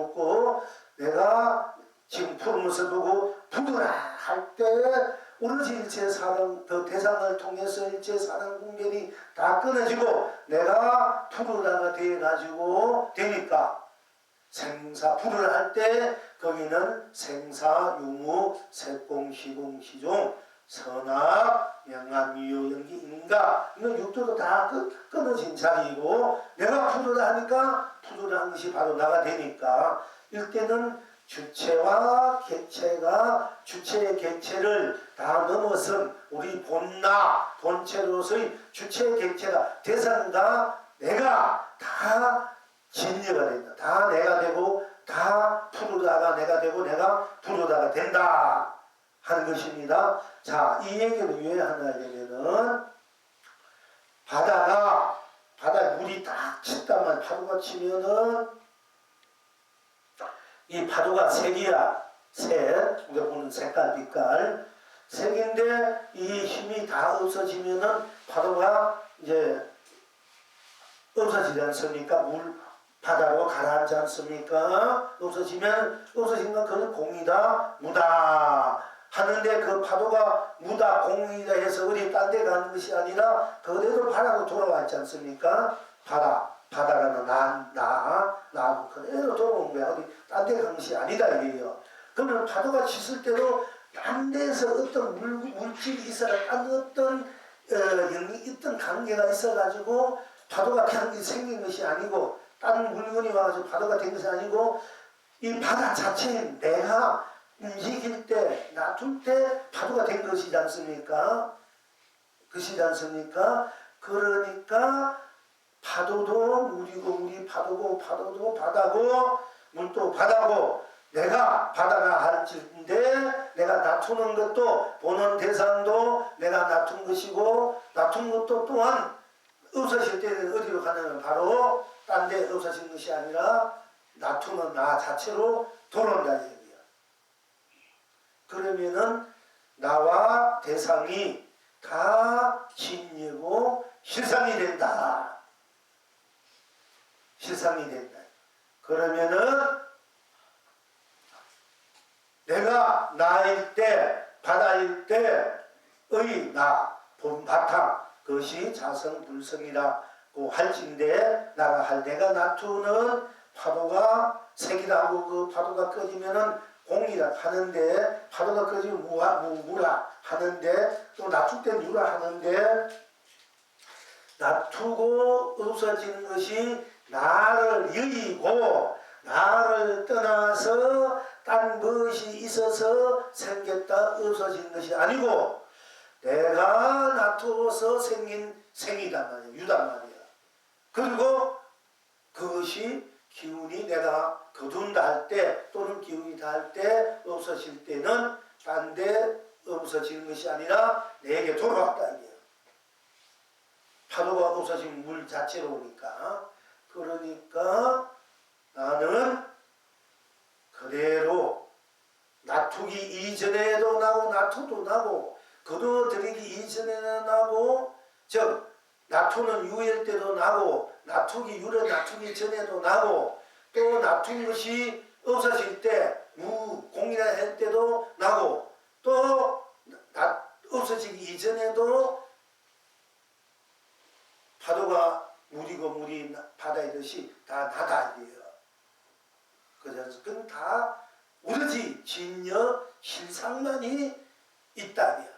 없고 내가 지금 푸른 모습 보고 부드라 할 때 오로지 일체 사랑 그 대상을 통해서 일체 사랑 분별이 다 끊어지고 내가 푸르다가 돼 가지고 되니까 생사 불을 할 때 거기는 생사 유무 색공 희공 희종 선악 명암 미유 연기 인가 이건 육도도 다 끊어진 자리이고 내가 푸르다 하니까 푸르다한 것이 바로 나가 되니까 이때는 주체와 객체가 주체의 객체를 다 넘어선 우리 본나 본체로서의 주체의 객체가 대상과 내가 다 진리가 된다. 다 내가 되고 다 푸르다가 내가 되고 내가 푸르다가 된다 하는 것입니다. 자, 이 얘기를 왜 하냐면은 바다에 물이 딱 쳤다만 파도가 치면은 이 파도가 색이야. 색, 우리가 보는 색깔, 빛깔 색인데 이 힘이 다 없어지면은 파도가 이제 없어지지 않습니까? 물 바다로 가라앉지 않습니까? 없어지면 없어진 건 그건 공이다 무다 하는데 그 파도가 무다 공이다 해서 어디 딴 데 가는 것이 아니라 그대로 바다로 돌아왔지 않습니까? 바다라는 나하고 그대로 돌아온 거야. 어디 딴 데 간 것이 아니다 이게요. 그러면 파도가 쳤을 때도 딴 데서 어떤 물질이 있어가 어떤 어떤 관계가 있어가지고 파도가 그냥 생긴 것이 아니고 다른 물건이 와가지고 파도가 된 것이 아니고 이 바다 자체에 내가 움직일 때 놔둘 때 파도가 된 것이지 않습니까? 그것이지 않습니까? 그러니까 파도도 물이고 물이 파도고 파도도 바다고 물도 바다고 내가 바다가 할지인데 내가 놔두는 것도 보는 대상도 내가 놔둔 것이고 놔둔 것도 또한 없어질 때는 어디로 가냐면 바로 딴 데 없어진 것이 아니라 놔두는 나 자체로 돌아온다는 얘기야. 그러면은 나와 대상이 다 진리고 실상이 된다. 실상이 된다. 그러면은 내가 나일 때 바다일 때의 나 본바탕 그것이 자성불성이라고 할진데 내가 놔두는 파도가 색이라고 그 파도가 꺼지면은 공이라 하는데 파도가 꺼지면 무라 하는데 또 놔둘 때 유라 하는데 놔두고 없어지는 것이 나를 여의고 나를 떠나서 딴 것이 있어서 생겼다 없어진 것이 아니고 내가 놔두어서 생긴 생이단 말이야. 유단 말이야. 그리고 그것이 기운이 내가 거둔다 할 때 또는 기운이 닿을 때 없어질 때는 딴 데 없어지는 것이 아니라 내게 돌아왔다 이게요. 파도가 없어진 물 자체로 오니까 그러니까 나는 그대로 놔두기 이전에도 나고 놔두도 나고 거둬들이기 이전에도 나고 즉 놔두는 유일 때도 나고 놔두기 유를 놔두기 전에도 나고 또 놔둔 것이 없어질 때 무공이라 할 때도 나고 또 없어지기 이전에도 파도가 물이고 물이 바다이듯이 다 나다 이게요. 그래서 그건 다 오로지 진여 실상만이 있다니야.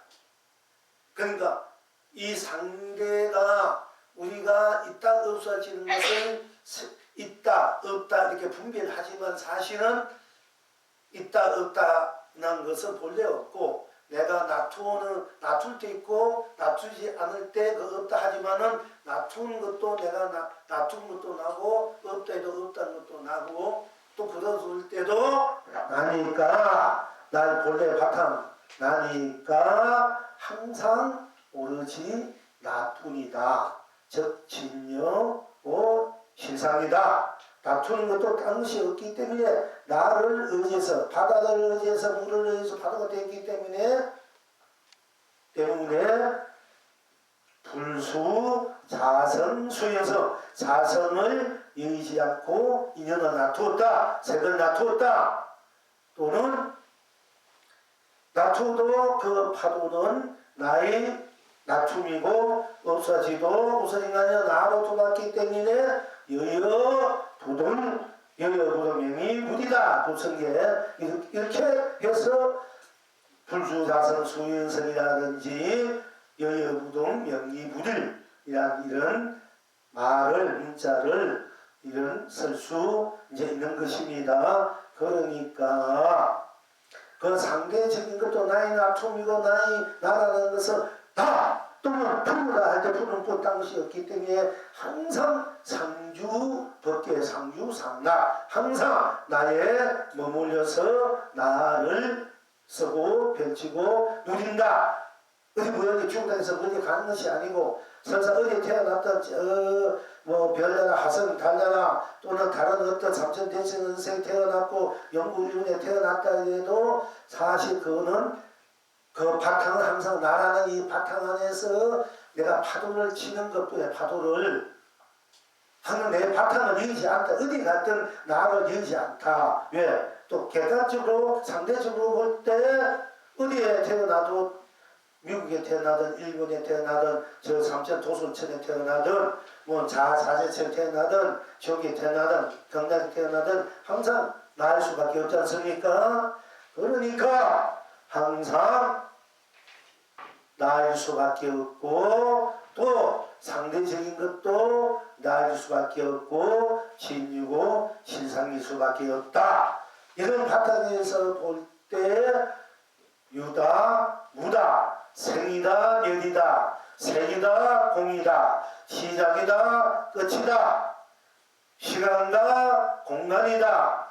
그러니까 이 상대가 우리가 있다 없어지는 것을 있다 없다 이렇게 분별하지만 사실은 있다 없다는 것은 본래 없고 내가 놔둘 때 있고 놔두지 않을 때 그 없다 하지만은 놔둔 것도 내가 놔둔 것도 나고 없다 해도 없다는 것도 나고 또 그러줄 때도 나니까 날 본래 바탕 나니까 항상 오로지 나뿐이다. 즉 진여오 실상이다. 다투는 것도 딴 것이 없기 때문에 나를 의지해서 바다를 의지해서 물을 의지해서 바다가 되기 때문에 불수 자성수여서 자성을 여의지 않고 인연을 놔두었다. 색을 놔두었다. 또는 놔두어도 그 파도는 나의 놔툼이고 없어진 것이 나로 돌았기 때문에 여여부동명이 무디다. 도성계 이렇게 해서 불주자성 수연성이라든지 여여부동 명리부들이란 이런 말을 문자를 이런 쓸 수 있는 것입니다. 그러니까 그 상대적인 것도 나의 놔툼이고 나라는 것은 다 또는 풀으라 할 때 푸는 뻔딴 것이 없기 때문에 항상 상주 법계 상주 상나 항상 나에 머물려서 나를 쓰고 펼치고 누린다. 어디 무역이 중국에서 어디 가는 것이 아니고 설사 어디 태어났다 뭐 별나라 하성 달나라 또는 다른 어떤 삼천 대천 은생 태어났고 영국 일본에 태어났다 해도 사실 그거는 그 바탕은 항상 나라는 이 바탕 안에서 내가 파도를 치는 것뿐이야. 파도를 항상 내 바탕을 이기지 않다. 어디 갔든 나를 이기지 않다. 왜? 또 객관적으로 상대적으로 볼 때 어디에 태어나도 미국에 태어나든 일본에 태어나든 저 삼천 도순천에 태어나든 뭐 자제천에 태어나든 저기에 태어나든 경남에 태어나든 항상 나일 수밖에 없지 않습니까? 그러니까 항상 나일 수밖에 없고 또 상대적인 것도 나일 수밖에 없고 진유고 신상일 수밖에 없다. 이런 바탕에서 볼 때 유다, 무다, 생이다, 멸이다, 색이다, 공이다, 시작이다, 끝이다, 시간과 공간이다,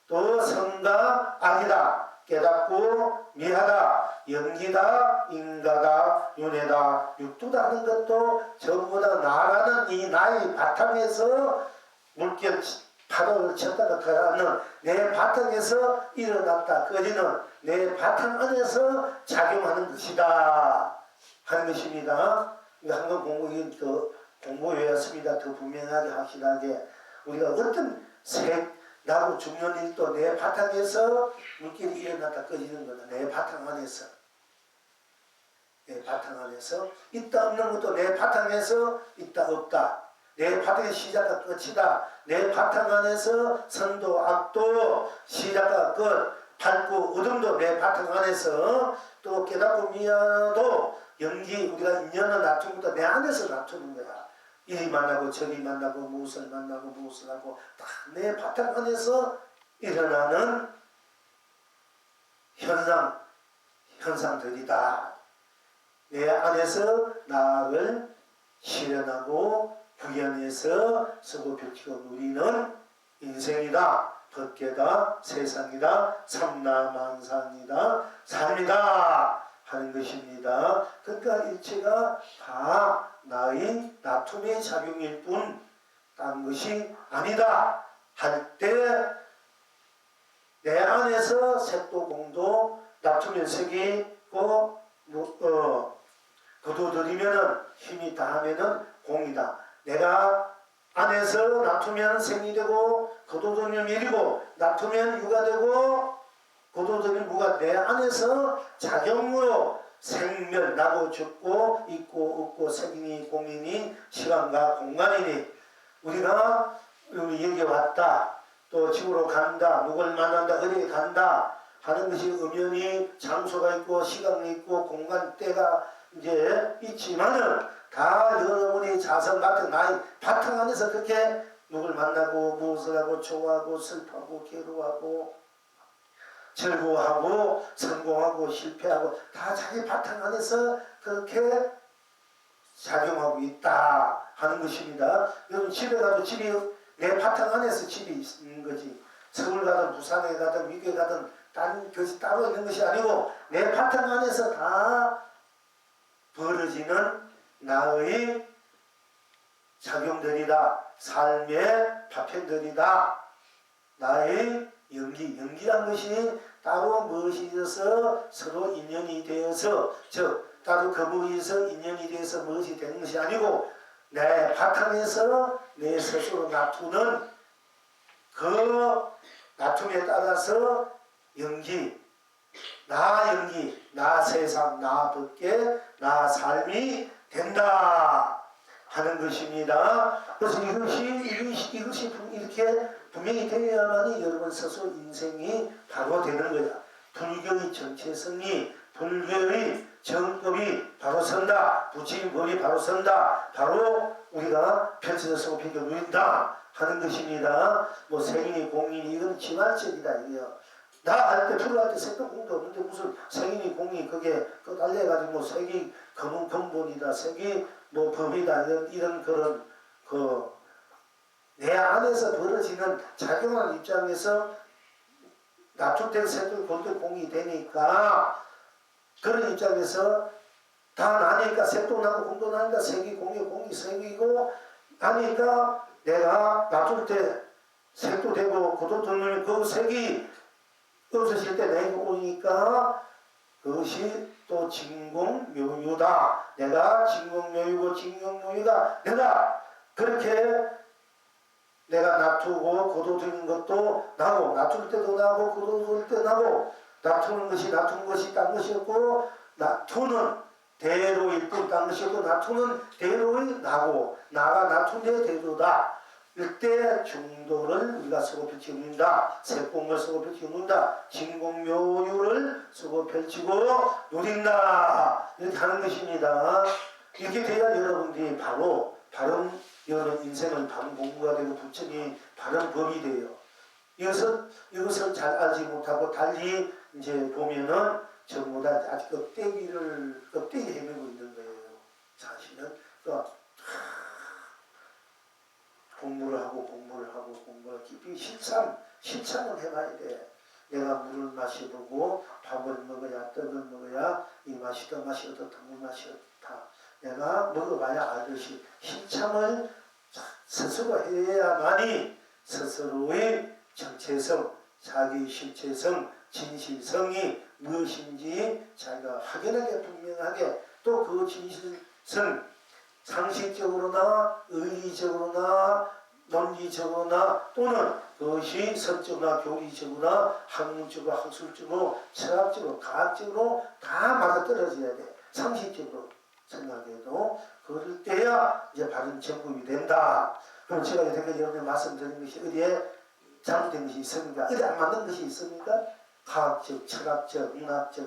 또 성과 악이다, 깨닫고 미하다, 연기다, 인가다, 윤회다, 육두다 하는 것도 전부 다 나라는 이 나의 바탕에서 물결 파도를 쳤다가 가라앉는 내 바탕에서 일어났다 꺼지는 내 바탕 안에서 작용하는 것이다 하는 것입니다. 이거 한번 공부해왔습니다. 더 분명하게 확실하게 우리가 어떤 나고 죽는 일도 내 바탕에서 물길이 일어났다 꺼지는 거다. 내 바탕 안에서 있다 없는 것도 내 바탕에서 있다 없다. 내 바탕의 시작과 끝이다. 내 바탕 안에서 선도 악도 시작과 끝 밝고 어둠도 내 바탕 안에서 또 깨닫고 미안도 연기 우리가 인연을 놔두는 것도 내 안에서 놔두는 거야. 이리 만나고 저리 만나고 무엇을 만나고 무엇을 하고 다 내 바탕 안에서 일어나는 현상들이다. 내 안에서 나를 실현하고 구현해서 쓰고 펼치고 누리는 인생이다. 법계다. 세상이다. 삼라만상이다. 삶이다. 하는 것입니다. 그러니까 일체가 다 나의 놔툼의 작용일 뿐 딴 것이 아니다. 할 때 내 안에서 색도 공도 놔투면 색이고 거둬들이면은 힘이 다하면은 공이다. 내가 안에서 놔두면 생이 되고 거둬들이면 일이고 놔두면 유가 되고 거둬들이면 무가 내 안에서 작용으로 생멸 나고 죽고 있고 없고 색이니 공이니 시간과 공간이니 우리가 여기 왔다 또 집으로 간다 누굴 만난다 어디에 간다 하는 것이 음연히 장소가 있고 시간이 있고 공간 때가 이제 있지만은 다 여러분이 자성 같은 나의 바탕 안에서 그렇게 누굴 만나고 무엇을 하고 좋아하고 슬퍼하고 괴로워하고 즐거워하고 성공하고 실패하고 다 자기 바탕 안에서 그렇게 작용하고 있다 하는 것입니다. 여러분 집에 가도 집이 내 바탕 안에서 집이 있는 거지. 서울 가든 부산에 가든 미국에 가든 딴 것이 따로 있는 것이 아니고 내 바탕 안에서 다 벌어지는 나의 작용들이다. 삶의 파편들이다. 나의 연기란 것이 따로 무엇이 있어서 서로 인연이 되어서 즉 따로 그 무엇에서 인연이 되어서 무엇이 되는 것이 아니고 내 바탕에서 내 스스로 놔두는 그 놔툼에 따라서 연기, 나 세상, 나 법계, 나 삶이 된다 하는 것입니다. 그래서 이것이 이렇게 분명히 되어야만이 여러분 스스로 인생이 바로 되는 거야. 불교의 정체성이, 불교의 정법이 바로 선다. 부처님법이 바로 선다. 바로 우리가 펼쳐져서 비교 누린다 하는 것입니다. 뭐 생인이 공인이 이건 지말적이다 이게요. 나 할 때 프로 할 때 색도 공도 없는데 무슨 생인이 공이 그게 그 달래가지고 뭐 색이 검은 근본이다, 색이 뭐 법이다 이런 그런 그 내 안에서 벌어지는 작용하는 입장에서 놔둘 때 색도 골도 공이 되니까 그런 입장에서 다 나니까 색도 나고 공도 나니까 색이 공이 색이고 나니까 내가 놔둘 때 색도 되고 고도 되면 그 색이 없어질 때 내가 오니까 그것이 또 진공묘유다. 내가 진공묘유고 진공묘유가 내가 그렇게 내가 놔두고 거둬두는 것도 나고 놔둘 때도 나고 거둬둘 때도 나고 놔두는 것이 놔둔 것이 딴 것이 없고 놔두는 대로일 뿐 딴 것이 없고 놔두는 대로의 나고 나가 놔둔 데 대로다. 이때 중도를 우리가 쓰고 펼치고 누린다. 색공을 쓰고 펼치고 누린다. 진공묘유를 쓰고 펼치고 누린다. 이렇게 하는 것입니다. 이렇게 돼야 여러분들이 바로 바른 여러분 인생을 바른 공부가 되고 부처님이 바른 법이 돼요. 이것을 잘 알지 못하고 달리 이제 보면은 전부 다 아직 껍데기 헤매고 있는 거예요. 사실은 공부를 하고 깊이 실천을 해봐야 돼. 내가 물을 마셔보고 밥을 먹어야 떡을 먹어야 이 맛이 더 맛이 어떻다 물 맛이 어떻다. 내가 먹어봐야 알듯이 실천을 스스로 해야만이 스스로의 정체성, 자기 실체성, 진실성이 무엇인지 자기가 확연하게 분명하게 또 그 진실성 상식적으로나 의리적으로나 논리적으로나 또는 그것이 서적으로나 교리적으로나 학문적으로 학술적으로 철학적으로 과학적으로 다 맞아떨어져야 돼. 상식적으로 생각해도 그럴 때야 이제 바른 정법이 된다. 그럼 제가 여태까지 여러분께 말씀드린 것이 어디에 잘못된 것이 있습니까? 어디 안 맞는 것이 있습니까? 과학적, 철학적, 문학적,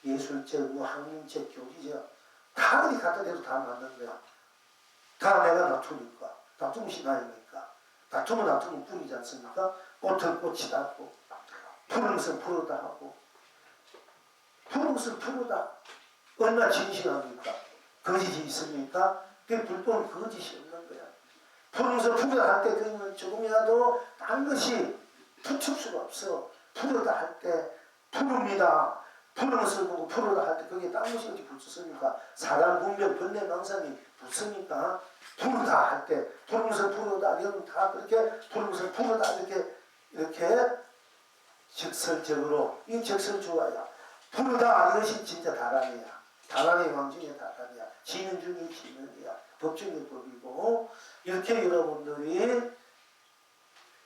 예술적, 뭐 학문적, 교리적 다 어디 갖다 대도 다 맞는 거야. 다 내가 놔두니까. 놔두는 것이 나이니까. 놔두면 뿐이지 않습니까? 꽃을 꽃이 닿고 푸른 것을 푸르다 하고 푸른 것을 푸르다 얼마나 진실합니까? 거짓이 있습니까? 그 불법은 거짓이 없는 거야. 푸른 것을 푸르다 할 때 그러면 조금이라도 딴 것이 붙을 수가 없어. 푸르다 할 때 푸릅니다. 푸른 것을 보고 푸르다 할 때 그게 딴 것이 어디 붙습니까? 사람 분명 번뇌망상이 붙습니까? 푸르다 할 때 푸른 것을 푸르다 여러분 다 그렇게 푸른 것을 푸르다 이렇게 적설적으로 이 적설 좋아요. 푸르다 이것이 진짜 다란이야. 다란의 왕중의 다란이야. 지는 중에 지는이야. 법 중의 법이고 이렇게 여러분들이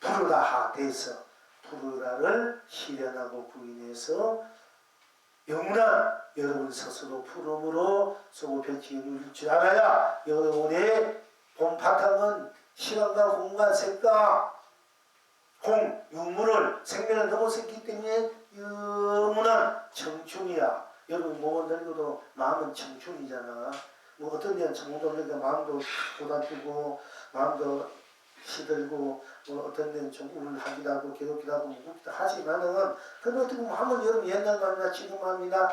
푸르다 돼서 푸르다를 실현하고 구인해서 영원한 여러분 스스로 푸름으로 쓰고 펼치게 누릴 줄 알아야 여러분의 본 바탕은 시간과 공간, 색과 유물을 생명을 넘어섰기 때문에 영원한 청춘이야. 여러분 몸은 늙어도 마음은 청춘이잖아. 뭐 어떤 데는 청춘도 늙으니까 마음도 고단뜨고 마음도 시들고 뭐 어떤 데는 좀 우울하기도 하고 괴롭기도 하고 무겁기도 하지만은 근데 어떻게 마음은 여러분 옛날 마음이나 지금 마음이나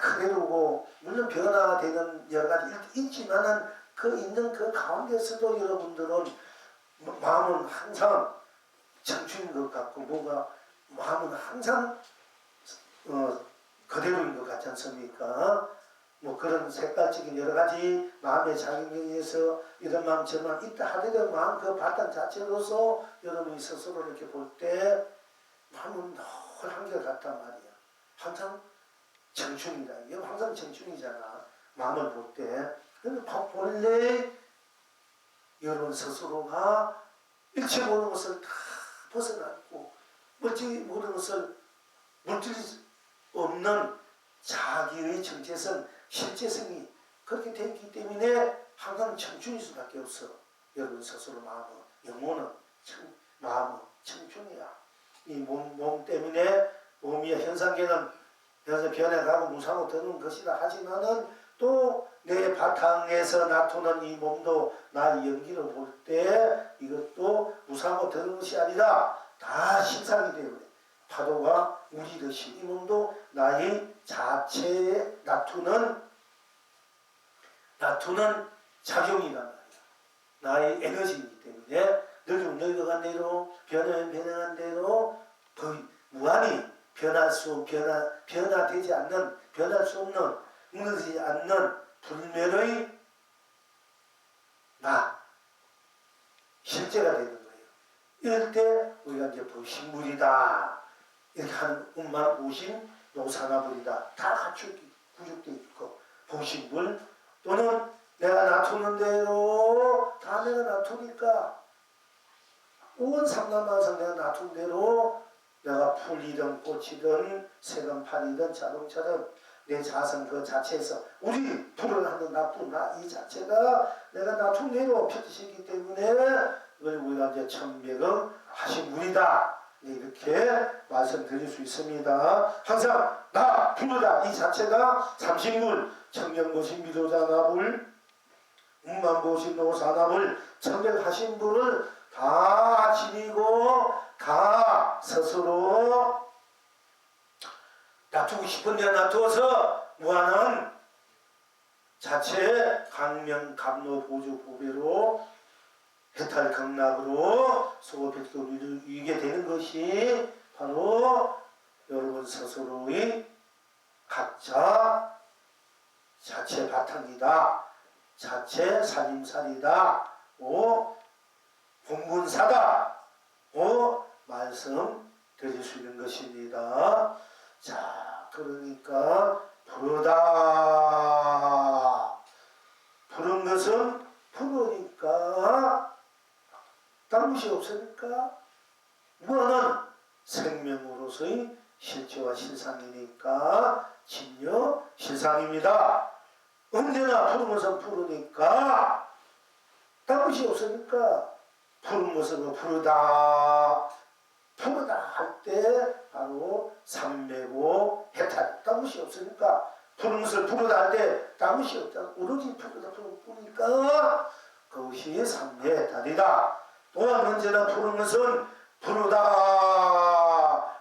그대로고 물론 변화되는 여러 가지 있지만은 그 있는 그 가운데서도 여러분들은 마음은 항상 청춘인 것 같고 뭐가 마음은 항상 그대로인 것 같지 않습니까? 뭐 그런 색깔적인 여러 가지 마음의 작용에 의해서 이런 마음 저런 마음 있다 하더라도 마음 그 바탕 자체로서 여러분이 스스로 이렇게 볼 때 마음은 늘 한결같단 말이야. 항상 청춘이다. 이거 항상 청춘이잖아. 마음을 볼 때. 근데 본래 여러분 스스로가 일체 모든 것을 다 벗어났고 모든 것을 물질 없는 자기의 정체성, 실제성이 그렇게 되어 있기 때문에 항상 청춘일 수밖에 없어. 여러분 스스로 마음은, 영혼은 마음은 청춘이야. 이 몸 때문에 몸이 현상계는 변해가고 무상으로 드는 것이다 하지만은 또 내 바탕에서 나타나는 이 몸도 나의 연기를 볼 때 이것도 무상으로 드는 것이 아니라 다 신상이 되어요. 파도가 우리듯이 이 몸도 나의 자체에 나투는 작용이란 말이야. 나의 에너지이기 때문에 늙어간 대로 변한 대로 거의 무한히 변할 수 없는 무너지지 않는 불멸의 나 실제가 되는 거예요. 이럴 때 우리가 이제 보신물이다 이렇게 하는 음만 보신 노사나불이다 다 갖추게 구축되어 있고 보신물 또는 내가 놔두는 대로 다 내가 놔두니까 온 삼남만상 내가 놔둔 대로 내가 풀이든 꽃이든 새든 팔이든 자동차든 내 자성 그 자체에서 우리 불을 하는 나쁜 나 이 자체가 내가 놔둔 대로 펴지시기 때문에 그걸 우리가 이제 천백은 하신 물이다 이렇게 말씀드릴 수 있습니다. 항상 나 불이다 이 자체가 삼신물 청정보신 미도자 나불 음만보신 노사나불 천백하신 분을 다 지니고 다 스스로 놔두고 싶은 데 놔두어서 무한한 자체 강명 감로 보조 보배로 해탈 극락으로 소고백도를 이기게 되는 것이 바로 여러분 스스로의 각자 자체 바탕이다. 자체 살림살이다. 공군사다. 말씀 드릴 수 있는 것입니다. 자, 그러니까 부르다. 부른 것은 부르니까 딴 것이 없으니까 무한한 생명으로서의 실체와 실상이니까 진여 실상입니다. 언제나 부른 것은 부르니까 딴 것이 없으니까 부른 것은 부르다. 부르다 할 때 바로 삼매고 해탈 딴 것이 없으니까 부른 것을 부르다 할 때 딴 것이 없다. 오로지 부르다 부르니까 그것이 삼매 해탈이다. 또한 언제나 부른 것은 부르다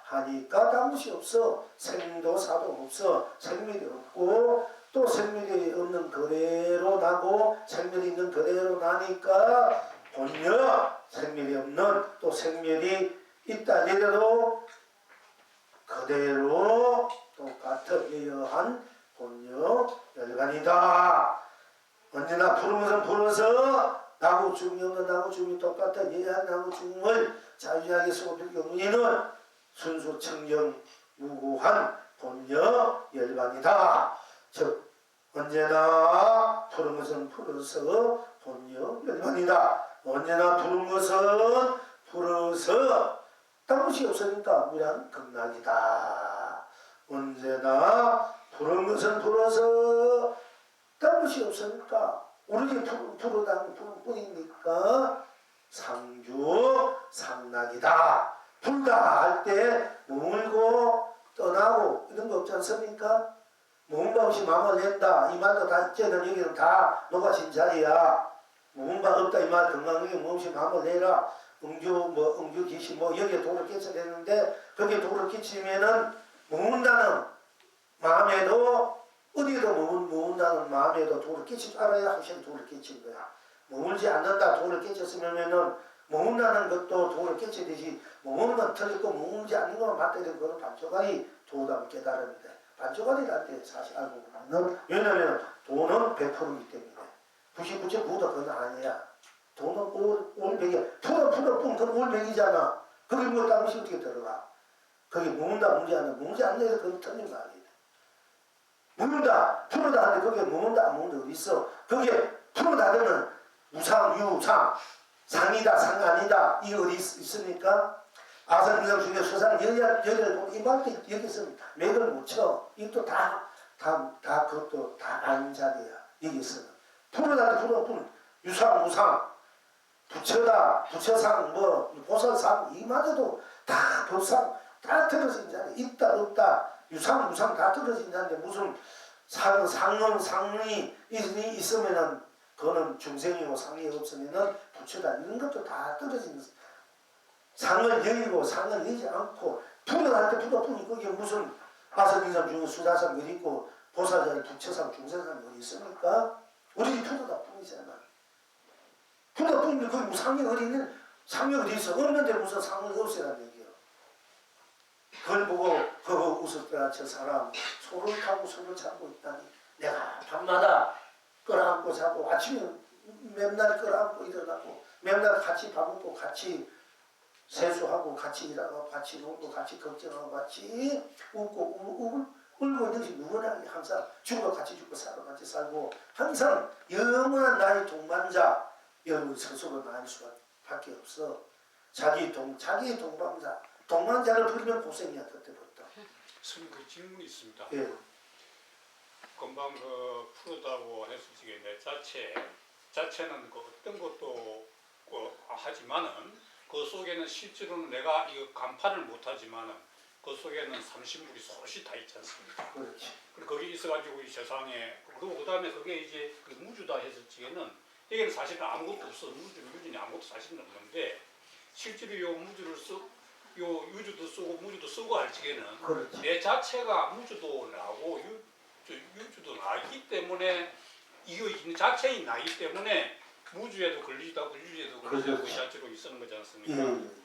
하니까 딴 것이 없어. 생도 사도 없어. 생멸이 없고 또 생멸이 없는 그대로 나고 생멸이 있는 그대로 나니까 본여 생멸이 없는 또 생멸이 있다 하더라도 그대로 똑같은 예여한 본여 열간이다. 언제나 부른 것은 불어서 나고 죽음이 없는 나고 죽음이 똑같은 예여한 나고 죽음을 자유하게 소필 경우에는 순수 청정 무고한 본여 열반이다. 즉 언제나 부른 것은 불어서 본여 열반이다. 언제나 부른 것은 불어서 딴 것이 없으니까 무량 극락이다. 언제나 부른 것은 불어서 딴 것이 없으니까 오로지 부르다는 부른 뿐이니까 상주 상락이다. 불다 할 때 머물고 떠나고 이런 거 없지 않습니까? 머문바 없이 마음을 낸다. 이 말도 다 이제는 여기는 다 녹아진 자리야. 머문바 없다 이 말 건강하게 없이 마음을 내라. 응주 기시 여기에 도를 끼쳐야 되는데 거기에 도를 끼치면은 머문다는 마음에도 어디에도 머문다는 마음에도 도를 끼칠 줄 알아야 확실히 도를 끼친 거야. 머물지 않는다 도를 끼쳤으면은 머문다는 것도 도를 끼쳐야 되지. 머무는 건 틀리고 머물지 않는 것만 맞대야 되는 거는 반쪽알이 도담 깨달음이다. 반쪽알이랄 때 사실 알고 있는 왜냐면 도는 100%이기 때문에 99.9도 그건 아니야. 도는 올백이야. 풀어 뿐 그건 올백이잖아. 거기 뭐 딴 것이 어떻게 들어가. 거기 머문다 문제 안 돼. 머문지 않는 데서 그건 틀린 말이야. 머문다 풀어다 하는데 거기에 머문다 안 머문다 어디 있어. 거기에 풀어다 되면 우상, 유상, 상이다, 상 아니다, 이 어디 있습니까? 아선인상 중에 수상 여를 보면 이 말도 여기서 맥을 못 쳐. 이것도 그것도 다 아는 자리야. 여기서는. 풀어다 풀어. 유상, 우상, 부처다, 부처상, 보살상, 이마저도 다 법상, 다 떨어진 자리. 있다, 없다, 유상, 우상 다 떨어진 자리인데 무슨 상이 있으면은 그거는 중생이고 상이 없으면은 부처다. 이런 것도 다 떨어진 상을 여의고 상을 여의지 않고 풀어할 때 풀어보니 그게 무슨 아선인상 중에 수다상 어디 있고 보살자리 부처상 중생상 어디 있습니까? 우리 풀어다 뿐이잖아. 풀어다 뿐인데 그게 무슨 상이 어디 있는 상이 어디 있어? 없는데 무슨 상을 없애라는 얘기야. 그걸 보고 그거 웃었더라. 저 사람 소를 타고 소를 잡고 있다니. 내가 밤마다 끌어안고 자고 아침에 맨날 끌어안고 일어나고 맨날 같이 밥 먹고 같이 세수하고 같이 일하고 같이 놀고 같이 걱정하고 같이 웃고 울고 있는 것이 누구나 항상 죽어 같이 죽고 살아 같이 살고 항상 영원한 나의 동반자 여러분 스스로 나일 수밖에 없어. 자기의 동반자를 부르면 고생이야 그때부터. 선생님 그 질문이 있습니다. 예. 금방 그 푸르다고 했을 때 자체는 그 어떤 것도 하지만은 그 속에는 실제로는 내가 이거 간파를 못하지만은 그 속에는 삼신물이 솥이 다 있지 않습니까? 그렇지. 그리고 거기 있어가지고 이 세상에 그리고 그다음에 그게 이제 그 무주다 했을 적에는 여기는 사실은 아무것도 없어. 무주는 아무것도 사실은 없는데 실제로 요 무주를 요 유주도 쓰고 무주도 쓰고 할 적에는 그렇지. 내 자체가 무주도 나고 유주도 나기 때문에 이거 자체인 나기 때문에 무주에도 걸리지도 않고 유주에도 걸리지도 않고 그 자체로 있는 거지 않습니까?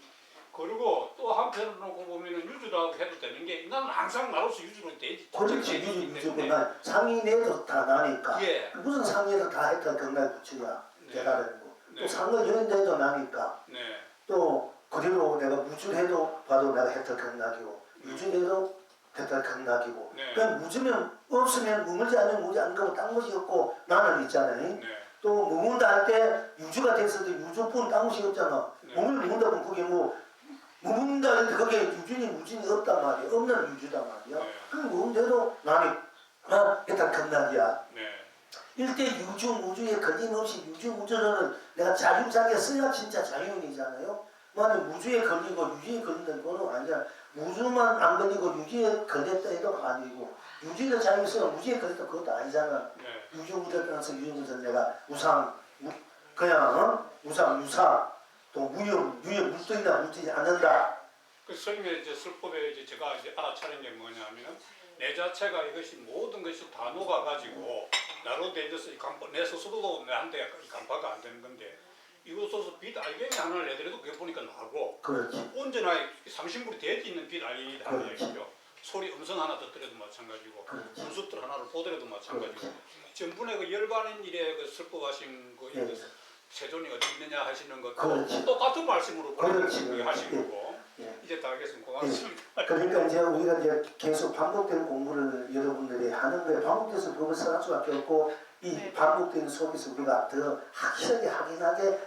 그리고 또 한편으로 놓고 보면은 유주라고 해도 되는 게 나는 항상 나로서 유주로 되지. 그렇지. 유주구나. 상이 내도 다 나니까. 예. 무슨 상에서 다 했다 경날 부처야. 네. 대단하고. 네. 또 상을 여인데도 나니까. 네. 또 그대로 내가 무주해도 봐도 내가 해탈 경락이고 유주해도 해탈 경락이고. 네. 그냥 무주면 없으면 머물지 않으면 무지 안 가고 딴 것이 없고 나는 있잖아요. 네. 또 머문다 할 때 유주가 됐어도 유주뿐 딴 것이 없잖아. 네. 몸을 머문다 보면 그게 머문다 할 때 거기에 유준이 무진이 없단 말이야. 없는 유주단 말이야. 네. 그 머문대로 나는 해탈 경락이야. 네. 일대 유주 무주에 걸림없이 유주 무주를 내가 자유자게 써야 진짜 자유인이잖아요. 만약 무주에 걸리고 유주에 걸린다는 거는 아니야. 무주만 안 걸리고 유주에 걸렸다 해도 아니고 유주에 자유 쓰면 무주에 걸렸다 그것도 아니잖아. 네. 유주 무주에 따라서 유주 무주 내가 그냥 우상 유사 또 유에 물들이나 물들지 않는다. 그 성경의 이제 술법에 이제 제가 이제 알아차린 게 뭐냐면은 내 자체가 이것이 모든 것이 다 녹아가지고 나로 되어서 내 스스로도 내한테 간파가 안 되는 건데 이것으로서 빛 알갱이 하나를 내더라도 그게 보니까 나고 그렇지. 언제나 삼신물이 되어 있는 빛 알갱이다 하는 그렇지. 얘기죠. 소리 음성 하나 듣더라도 마찬가지고 그렇지. 분수들 하나를 보더라도 마찬가지고 그렇지. 전분의 그 열반인 일에 그 슬퍼하신 그 예. 세존이 어디 있느냐 하시는 것도 그렇지. 똑같은 말씀으로 그렇지. 하신 거고 예. 이제 다 알겠습니다. 고맙습니다. 그러니까 이제 우리가 이제 계속 반복되는 공부를 여러분들이 하는 거에 반복돼서 법을 써갈 수밖에 없고 이 반복되는 속에서 우리가 더 확실하게 확인하게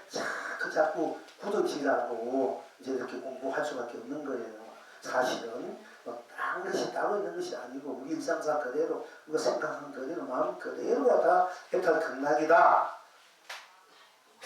자꾸 굳어지라고 이제 이렇게 공부할 수밖에 없는 거예요. 사실은 딴 것이 따로 있는 것이 아니고 우리 일상사 그대로 우리가 생각하는 그대로 마음 그대로가 다 해탈 극락이다.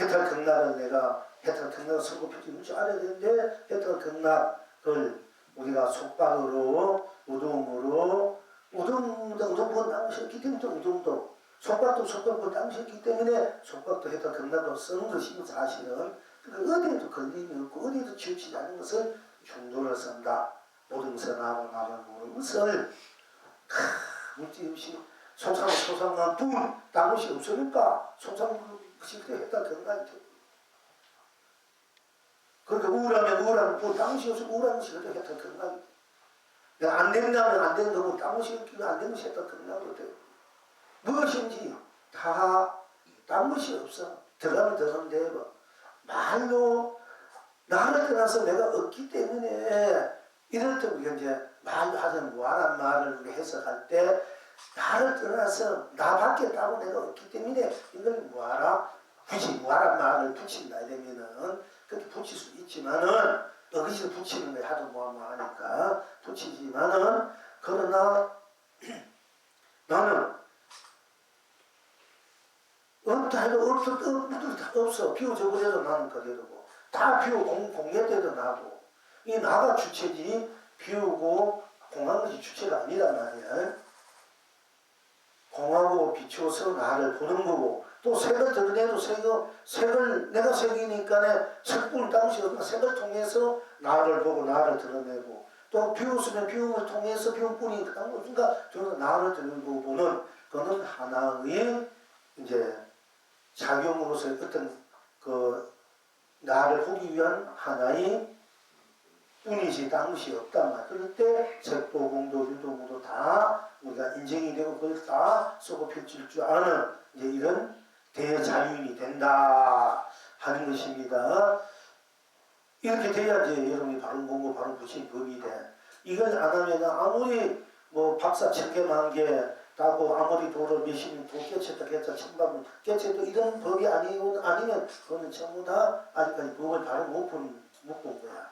해탈 극락을 내가 해탈 극락을 설법해주는 줄 알아야 되는데 해탈 극락을 우리가 속박으로 우동으로 우동보다 땅시였기 때문에 우동도 속박도 속박보다 땅시였기 때문에 속박도 해탈 극락으로 쓰는 것이 사실은 그러니까 어디에도 걸림이 없고 어디에도 치우치지 않은 것을 중도를 쓴다. 오등선하고 나를 모르는 것을 물질 없이 소상한 분 딴 것이 없으니까 소상한 것이 해탈 극락이 돼. 그러니까 우울하면 우울한 분 딴 것이 없으면 우울한 것이 해탈 극락이 돼. 내가 안 된다면 안 되는 거고 딴 것이 없기는 안 되는 것이 해탈 극락으로 돼. 무엇인지 다 딴 것이 없어. 들어가면 되고 말로 나를 떠나서 내가 없기 때문에 이럴 때 우리가 이제 말로 하자면 뭐하란 말을 우리 해석할 때 나를 떠나서 나밖에 따로 내가 없기 때문에 이걸 뭐하라? 굳이 무아란 말을 붙인다 이러면은 그렇게 붙일 수 있지만은 어거지로 붙이는 게 하도 뭐하니까 붙이지만은 그러나 나는 없다 해도 없어 비워져버려도 나는 그래도 다 비우고 공개돼도 나고 이 나가 주체지 비우고 공한 것이 주체가 아니란 말이야. 공하고 비추어서 나를 보는 거고 또 색을 드러내도 색을 내가 색이니까 색분을 당시 없나 색을 통해서 나를 보고 나를 드러내고 또 비웃으면 비움을 통해서 비움뿐이 그러니까 저는 나를 드러내고 보는 그는 하나의 이제 작용으로서 어떤 그 나를 보기 위한 하나의 뿐이지 다른 것이 없단 말이야. 그럴 때 색도 공도 유도무도 다 우리가 인정이 되고 그걸 다 쏘고 펼칠 줄 아는 이제 이런 대자유인이 된다 하는 것입니다. 이렇게 돼야지 여러분이 바른 공부 바른 부신 법이 돼. 이걸 안 하면 아무리 뭐 박사 1000개 만개 따고 아무리 도를 몇십 도 깨쳤다 깨쳤다 천만 깨쳐도 이런 법이 아니면 그거는 전부 다 아직까지 법을 바로 못 본 거야.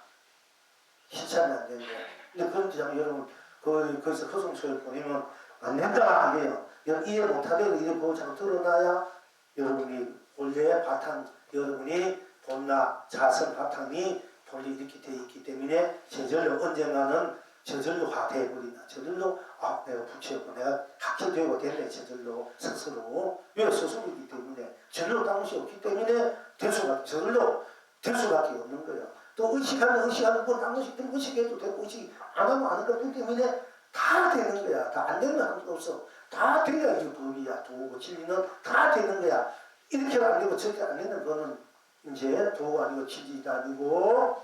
실천이 안 되는 거야. 근데 그런 점 여러분 거기서 허송소를 보내면 안 된다 이게요. 여러분 이해 못하대로 이런 법을 자꾸 드러나야 여러분이 원래 바탕 여러분이 본나 자선 바탕이 본래 이렇게 돼 있기 때문에 저절로 언젠가는 저절로 돼버린다. 저절로 내가 부처였고 내가 학교되고 됐네. 저절로 스스로 왜 스스로이기 때문에 저절로 딴 것이 없기 때문에 저절로 될 수밖에 없는 거예요. 또 의식하는 딴 것이 되면 의식해도 되고 의식 안 하면 안 하기 때문에 다 되는 거야. 다 안 되는 거 아무것도 없어. 다 돼야 이 법이야. 도고 진리는 다 되는 거야. 이렇게 안 되고 저렇게 안 되는 거는 이제 도가 아니고 진리가 아니고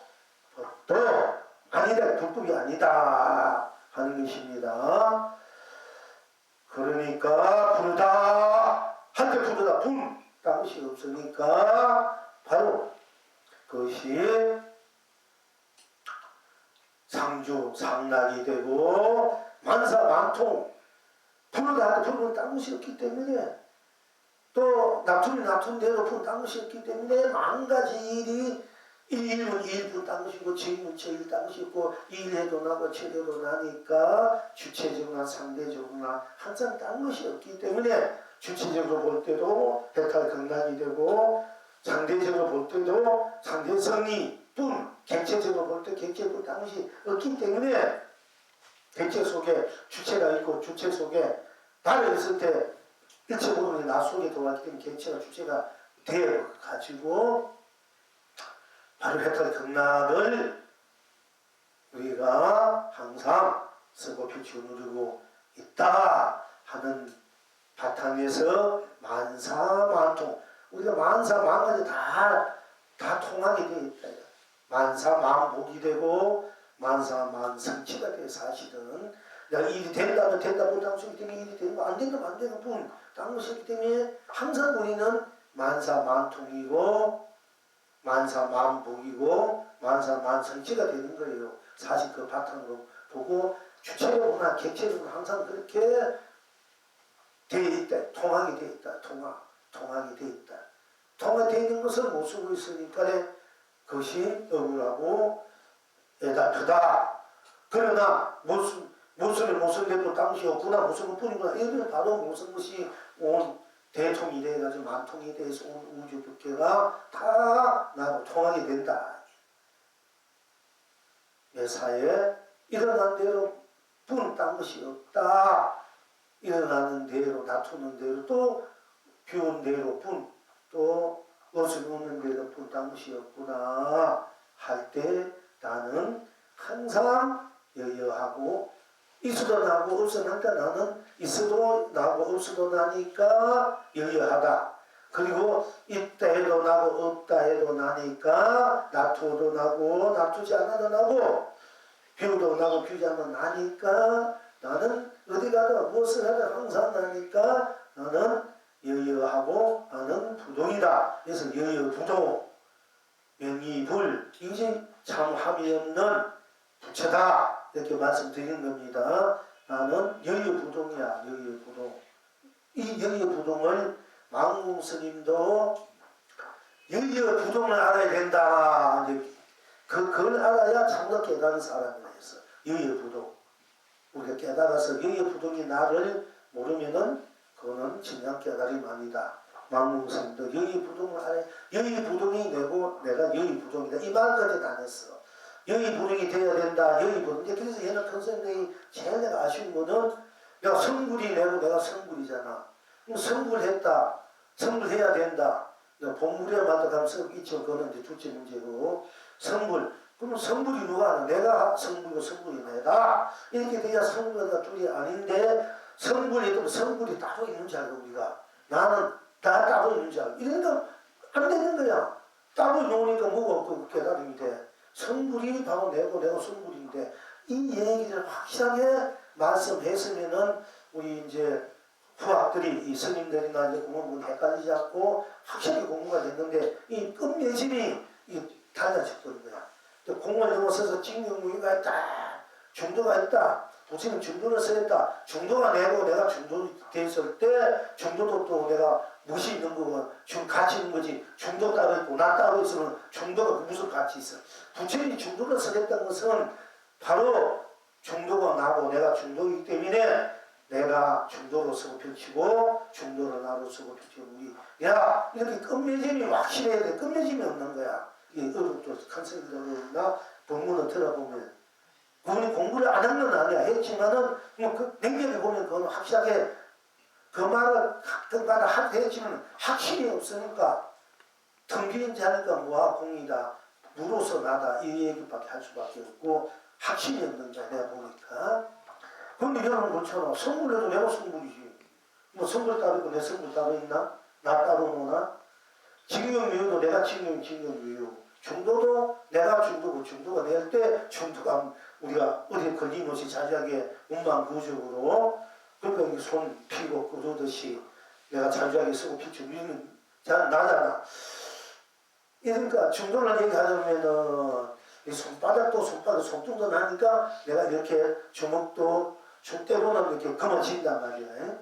법도 아니다. 불법이 아니다 하는 것입니다. 그러니까 부르다 할 때 부르다 딴 것이 없으니까 바로 그것이 상락이 되고 만사만통 부르다 할 때 부르는 딴 것이 없기 때문에 또 납품대로 부르는 딴 것이 없기 때문에 만 가지 일이 1분 1분 딴 것이고 제일은 제일 딴 것이 있고 1해도 나고 7해도 나니까 주체적으로나 상대적으로나 항상 딴 것이 없기 때문에 주체적으로 볼 때도 해탈극락이 되고 상대적으로 볼 때도 상대성리 뿐 객체적으로 볼 때 객체뿐 딴 것이 없기 때문에 객체 속에 주체가 있고 주체 속에 나를 있을 때 일체 모르는 나 속에 들어왔기 때문에 객체가 주체가 되어가지고 바로 해탈극락을 우리가 항상 쓰고 펼치고 누리고 있다 하는 바탕에서 만사만통 우리가 만사만가지 다 통하게 되어 있다. 만사만복이 되고 만사만성취가 돼. 사실은 내가 일이 된다면 된다 못하면 수기 때문에 일이 되는 거 안 된다면 안 되는 뿐 딴 것이기 때문에 항상 우리는 만사만통이고 만사만복이고 만사만성취가 되는 거예요. 사실 그 바탕으로 보고 주체로나 객체로나 항상 그렇게 되어 있다. 통하게 되어 있다. 통하게 되어 있다. 통하게 되어 있는 것을 못 쓰고 있으니까 그것이 억울하고 애다프다. 그러나 못 쓰는데도 당시 없구나. 못 쓴 것뿐이구나. 이러면 바로 못 쓴 것이 온 대통이 돼가지고 만통이 돼서 온 우주 법계가 다 나하고 통하게 된다. 매사에 일어난 대로 뿐 딴 것이 없다. 일어나는 대로 다투는 대로 또 비운 대로 뿐 또 옷을 입는 대로 뿐 딴 것이 없구나 할 때 나는 항상 여여하고 있어도 나고 없어도 나니까 나는 있어도 나고 없어도 나니까 여여하다. 그리고 있다 해도 나고 없다 해도 나니까 놔둬도 나고 놔두지 않아도 나고 비우도 나고 비우지 않아도 나니까 나는 어디 가도 무엇을 하든 항상 나니까 나는 여여하고 나는 부동이다. 그래서 여여부동 명의불 이것이 참 합이 없는 부처다 이렇게 말씀드리는 겁니다. 나는 여여부동이야. 여여부동. 이 여여부동을 망공 스님도 여의의 부동을 알아야 된다. 이제 그걸 알아야 참으로 깨달은 사람이라 해서 여의의 부동. 우리가 깨달아서 여의의 부동이 나를 모르면은 그거는 진정 깨달음이 아니다. 망몽스님도 여의의 부동을 알아야 여의의 부동이 되고 내가 여의의 부동이다. 이 말까지 다 했어. 여의의 부동이 되어야 된다. 여의의 부동. 그래서 얘는 컨셉이 제일 내가 아쉬운 거는 내가 성불이 내고 내가 성불이잖아. 그럼 성불했다. 성불해야 된다. 본물에 맞아가면서 있죠. 그거는 이제 둘째 문제고. 성불. 그럼 성불이 누가 하나? 내가 성불이고 성불이 내다. 이렇게 돼야 성불과 둘이 아닌데 성불이 따로 있는 줄 알고 우리가. 나는 나 따로 있는 줄 알고. 이러니까 안 되는 거야. 따로 놓으니까 뭐가 없고 깨달음이 돼. 성불이 바로 내고 내가 성불인데 이 얘기를 확실하게 말씀했으면은 우리 이제 후학들이 이 스님들이나 이제 공부는 헷갈리지 않고 확실히 공부가 됐는데 이 끝맺음이 달라져버린 거야. 공을 넘어서서 징용무기가 있다. 중도가 있다. 부처님 중도를 써있다. 중도가 내고 내가 중도 됐을 때 중도도 또 내가 무엇이 있는 거고 같이 있는 거지. 중도 따로 있고 나 따로 있으면 중도가 무슨 가치 있어. 부처님이 중도를 써있다는 것은 바로 중도가 나고 내가 중도이기 때문에 내가 중도로 쓰고 펼치고 중도로 나로 쓰고 펼치고 우리 야 이렇게 끝맺음이 확실해야 돼. 끝맺음이 없는 거야. 이 어렵도 컨셉이나 본문을 들어보면 그분이 공부를 안 한 건 아니야. 했지만은 뭐그 냉정히 보면 그건 확실하게 그 말을 했지만 확실히 없으니까 텅빈 자니까 뭐가 공이다. 무로서 나다. 이 얘기밖에 할 수밖에 없고 확신이 없는 거야. 내가 보니까. 근데 여러분 그렇잖아. 성불해도 내가 성불이지. 뭐 성불 따로 있고 내 성불 따로 있나? 나 따로 노나? 징용유효도 내가 징용유효. 중도도 내가 중도가 낼 때 중도가 우리가 어디에 걸림없이 자주하게 운반구적으로 그러니까 손 피고 끄두듯이 내가 자주하게 쓰고 피치 우리는 잘 나잖아. 그러니까 중도를 얘기하자면은 이 손바닥 손등도 나니까 내가 이렇게 주먹도 때로는 이렇게 검어진단 말이야.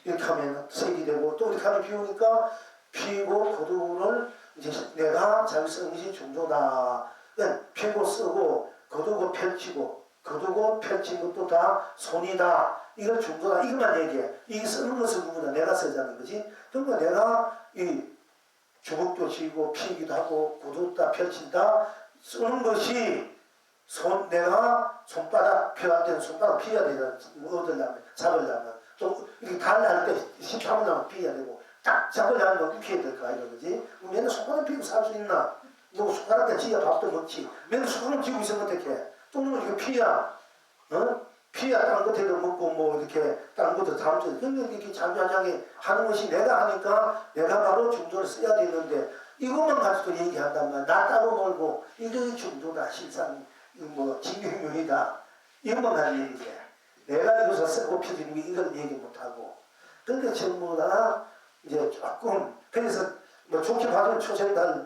이렇게 하면 색이 되고 또 이렇게 하면 비우니까 피고 거두를 이제 내가 잘 쓰는 것이 중도다. 피고 쓰고 거두고 펼치고 거두고 펼친 것도 다 손이다. 이걸 중도다. 이것만 얘기해. 이 쓰는 것은 누구다? 내가 쓰자는 거지. 그러니까 내가 이 주먹도 쥐고 피기도 하고 거두다 펼친다 쓰는 것이 내가 손바닥 펴할 때는 손바닥 피해야 되잖아. 뭐 얻으려면 잡으려면 또 이렇게 달할 때 심판을 하면 피해야 되고 딱 잡으려면 너 피해야 될까 이런 거지. 맨날 손바닥 피고 살 수 있나? 너 손가락에 쥐야 밥도 먹지. 맨날 손가락 쥐고 있으면 어떡해? 또 이거 피야. 피야 다른 것에도 먹고 뭐 이렇게 다른 것도 담죠. 그러니까 이렇게 자주하게 하는 것이 내가 하니까 내가 바로 중도를 써야 되는데 이것만 가지고 얘기한단 말이야. 나 따로 놀고 이게 중도다. 실상 뭐 징용유이다. 이것만 가지고 얘기해. 내가 이것을 쓰고 펴지는 게 이걸 얘기 못하고. 그러니까 전부 다 이제 조금 그래서 뭐 좋게 봐주는 초생달인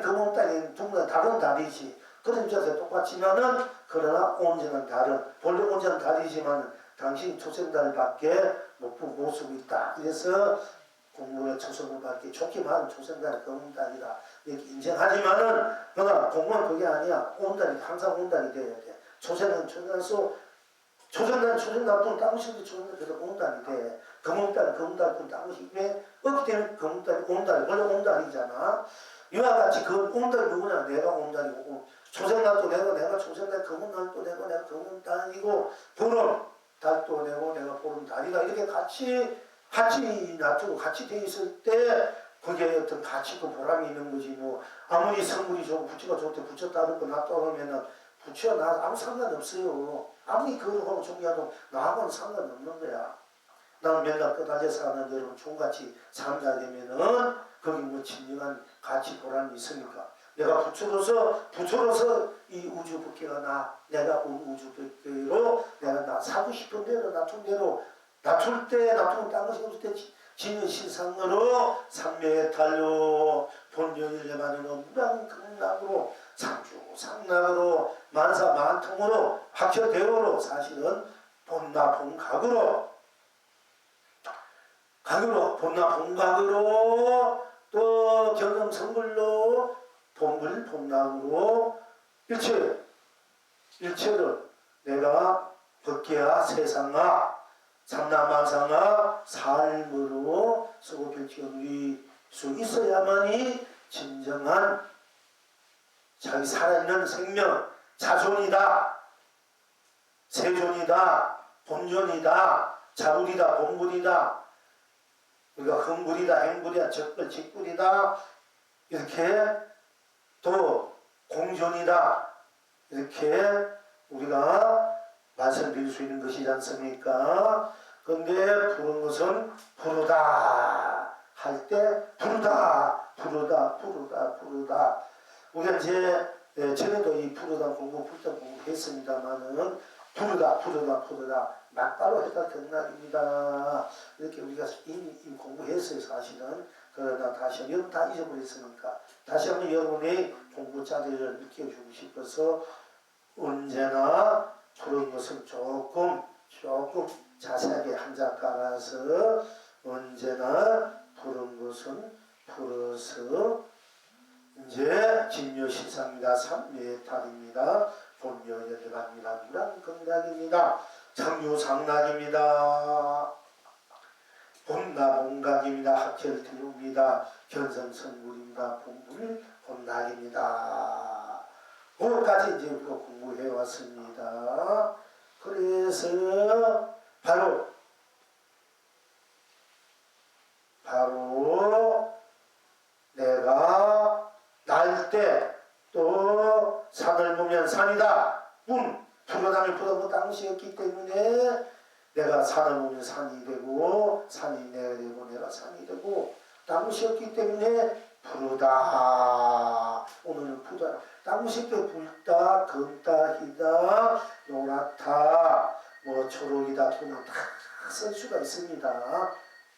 금음달인 두 다른 달이지. 그런 점에서 똑같지만은 그러나 온전한 달은 본래 온전한 달이지만 당신 초생달밖에 못 쓰고 있다. 그래서 공무원의 초생달밖에 좋게 말하면 초생달이 금음달이다. 이렇게 인정하지만은 그러나 공무원 그게 아니야. 온달이 항상 온달이 돼야 돼. 초생은 초생달뿐 따구시도 초생달 그래도 온달이 돼. 금음달은 금음달뿐 따구시 왜 없기 때문에 금음달이 온달 원래 온달이잖아. 이와 같이 그 온달이 누구냐? 내가 온달이고 초생달도 내가 초생달 금음달도 내가 금음달이고 보름 달도 내가 보름달이다. 이렇게 같이 놔두고 같이 돼 있을 때 그게 어떤 가치고 보람이 있는 거지. 뭐 아무리 성물이 좋고 부처가 좋대 부처 따르고 나 따르면은 부처 나 아무 상관없어요. 아무리 그러고 존경하도 나하고는 상관없는 거야. 나는 맨날 끝까지 사는 여러분 총같이 산다 되면은 거기 뭐 진정한 가치 보람이 있으니까 내가 부처로서 이 우주 법계가 내가 우주 법계로 내가 사고 싶은 대로 낮춘 대로 낮출 때 낮추면 딴 것이 없을 때 지는 시상으로 삼매에 달려 본연일례만으로 무량극락으로 상주상락으로 만사만통으로 합쳐대오로 사실은 본나본각으로 본나본각으로 또 경영 선물로 봄물 봄나무로 일체를 내가 법계와 세상과 삼라만상과 삶으로 쓰고 펼쳐 누릴 수 있어야만이 진정한 자기 살아있는 생명, 자존이다, 세존이다, 본존이다, 자불이다, 본불이다, 우리가 흥불이다, 행불이다, 적불, 직불이다, 이렇게 또 공존이다, 이렇게 우리가 말씀드릴 수 있는 것이지 않습니까? 그런데 부른 것은 부르다 할 때 부르다, 부르다, 부르다, 부르다. 우리가 이제 전에도 이 부르다 공부, 부르다 공부했습니다만은 부르다, 부르다, 부르다 막바로 해가 경락입니다. 이렇게 우리가 이미 공부했어요, 사실은. 그러나 다시 한번 다 잊어버렸으니까 다시 한번 여러분의 공부 자리를 느껴주고 싶어서 언제나 부른 것은 조금 자세하게 한자 깔아서 언제나 부른 것은 불어서 이제 진묘시상입니다. 삼매탈입니다. 본묘 여대갑니다. 무란건각입니다. 장유상락입니다. 본나봉각입니다. 합철태우입니다. 견성선물입니다. 본물 본락입니다. 그것까지 이제 우리가 공부해 왔습니다. 그래서 바로 내가 날 때 또 산을 보면 산이다. 불어다면 불어도 당시였기 때문에 내가 산을 보면 산이 되고 산이 내가 되고 내가 산이 되고 당시였기 때문에 부르다. 오늘은 부르다. 당시 때 불다, 검다, 희다, 노랗다, 뭐 초록이다, 또는 다 쓸 수가 있습니다.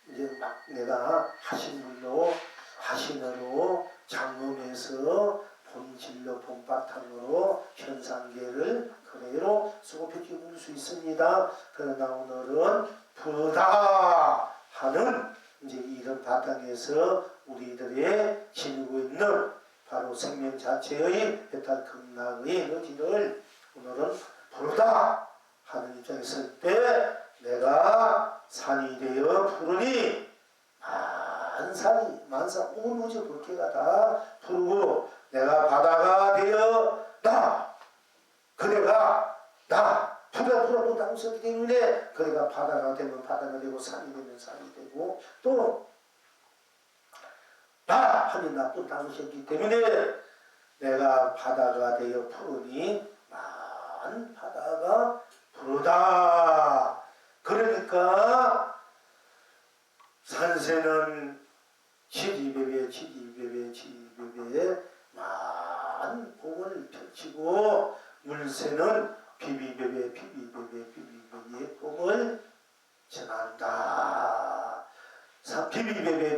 이제 막 내가 하신물로 하신으로 장엄해서 본질로 본바탕으로 현상계를 그대로 쓰고 펼쳐볼 수 있습니다. 그러나 오늘은 부르다 하는 이제 이런 바탕에서 우리들의 지니고 있는 바로 생명 자체의 해탈 극락의 에너지를 오늘은 부르다 하는 입장에 있을 때 내가 산이 되어 부르니 만산 온 우주 법계가 다 부르고 내가 바다가 되어 그대가 풀어 당수기 때문에 그대가 바다가 되면 바다가 되고 산이 되면 산이 되고 또 하면 나쁜 당수였기 때문에 내가 바다가 되어 부르니 만 바다가 부르다. 그러니까 산세는 지지배배 만 공을 펼치고 물새는 비비배배의 공을 전한다. 비비배배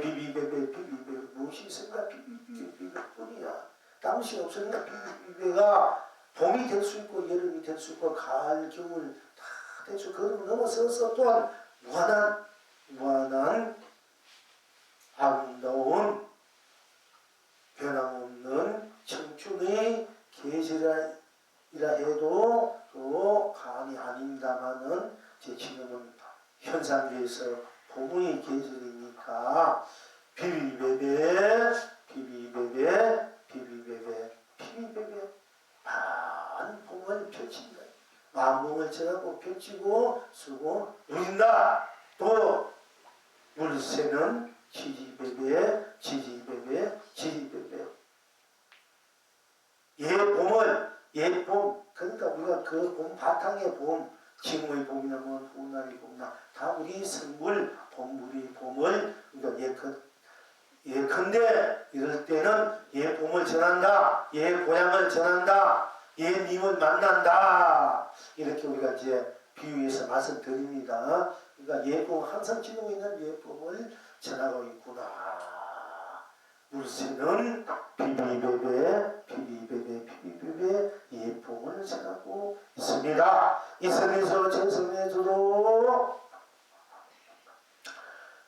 무엇이 있습니까? 비비배뿐이야. 당시 없으니까 비비배가 봄이 될 수 있고 여름이 될 수 있고 가을 겨울 다 될 수 있고 그걸 넘어서서 또한 무한한 아름다운 변함없는 청춘의 계절이라 해도 또 간이 아닙니다만은 제 지금은 현상계에서 봄의 계절이니까 비비배배 만 봄을 펼친다. 만봄을 전하고 펼치고 쓰고 누린다. 또 물새는 지지배배 예봄 그러니까 우리가 그 봄 바탕의 봄 징의 봄이나 뭐 봄날의 봄이나 다 우리 생물 봄물이 봄을 그러니까 예컨대 이럴 때는 예봄을 전한다. 예고향을 전한다. 예님을 만난다. 이렇게 우리가 이제 비유해서 말씀드립니다. 그러니까 예봄 항상 지니고 있는 예봄을 전하고 있구나. 물새는 비비배배 예봄을 전하고 있습니다. 이 선에서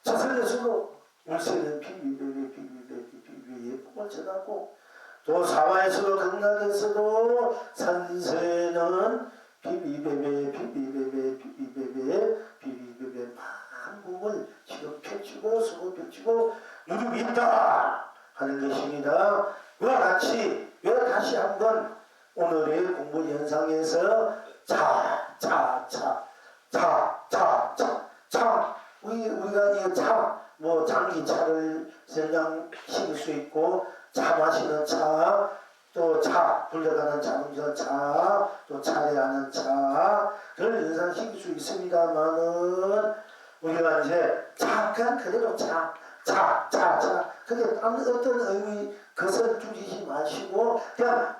저선에서도 물새는 비비배배 복음을 전하고 또 사마에서도 극락에서도 산세는 비비베베 비비베베 비비베베 비비베베 만국을 지금 펼치고 서로 펼치고 누리고 있다 하는 것입니다. 그와 같이 왜 다시 한번 오늘의 공부 현상에서 우리가 이 차, 뭐 장기차를 그냥 실 수 있고 차 마시는 차, 또 차, 불려가는 자동차 차, 또 차례하는 차를 연상시킬 수 있습니다만은 우리가 이제 잠깐 그대로 그게 다른 어떤 의미 그것을 두지 마시고 그냥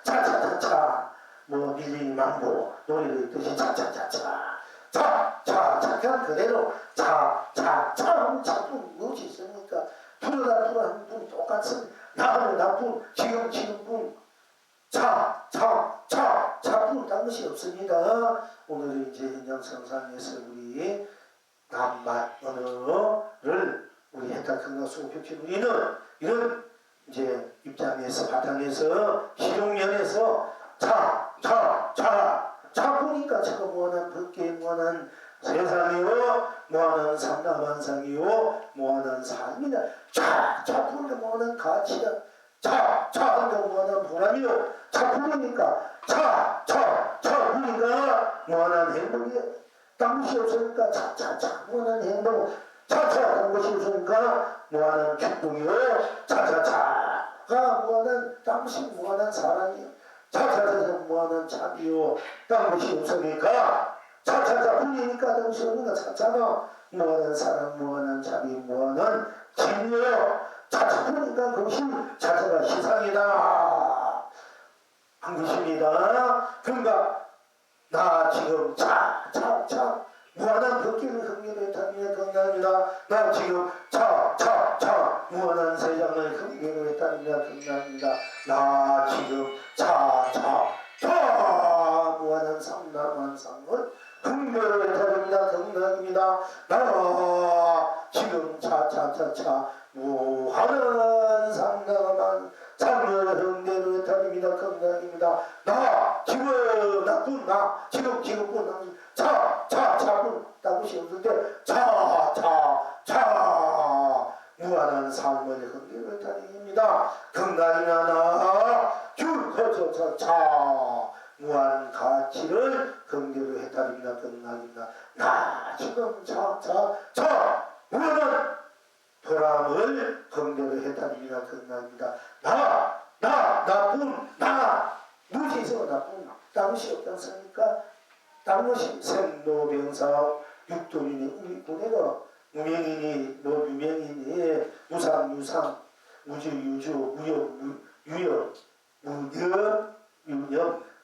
차차차차 뭐 밀리망고 노래를 있듯이 차차차차 그냥 그대로 하면 자꾸 무엇이 있습니까? 풀어라 하는 분 똑같은 나하는 나쁜 지금 분 차뿐 딴 것이 없습니다. 오늘은 이제 현장성상에서 우리 남맛 언어를 우리 해탈건강수고 펼친 우리는 이런 이제 입장에서 바탕에서 실용면에서 보니까 차가 뭐하는 벗게 뭐하는 세상이요 뭐하는 삼라만상이요 뭐하는 삶이다. 차 부니까 뭐하는 가치다. 차 뭐하는 보람이요. 차 부르니까 차 부니까 뭐하는 행복이야. 딴 것이 없으니까 뭐하는 행복. 딴 것이 없으니까 뭐하는 축복이요. 뭐하는 딴 것이 뭐하는 사랑이요. 뭐하는 참이요. 딴 것이 없으니까 불리니까 딴 것이 없으니까 차차가 뭐하는 사랑 뭐하는 참이 뭐하는 진이요. 보니까 그것이 차차가 희상이다 한 것입니다. 그러니까 나 지금 무한한 벗기를 흥미를 했다니 건강합니다. 나 지금 무한한 세상을 흥미를 했다니 건강합니다. 나 지금 무한한 삼라만상을 흥미를 했다니 건강합니다. 나 지금 무한한 상당한 상을 흥대로 했다니다 건강입니다. 나 지금 나쁜 나 지금 차분 따구시 없을 때 무한한 삶을 흥대로 했다니다 건강이나 나 무한 가치를 흥대로 했다니다 건강입니다. 나 지금 무한한 보람을 건대로 해탈입니다. 건강입니다. 나쁜 무엇이 있어 나쁜 딴 것이 없지 않습니까? 딴 것이 생로병사 육도인이 우리 고대가 무명이니 노유명이니 무상유상 무주유주 무역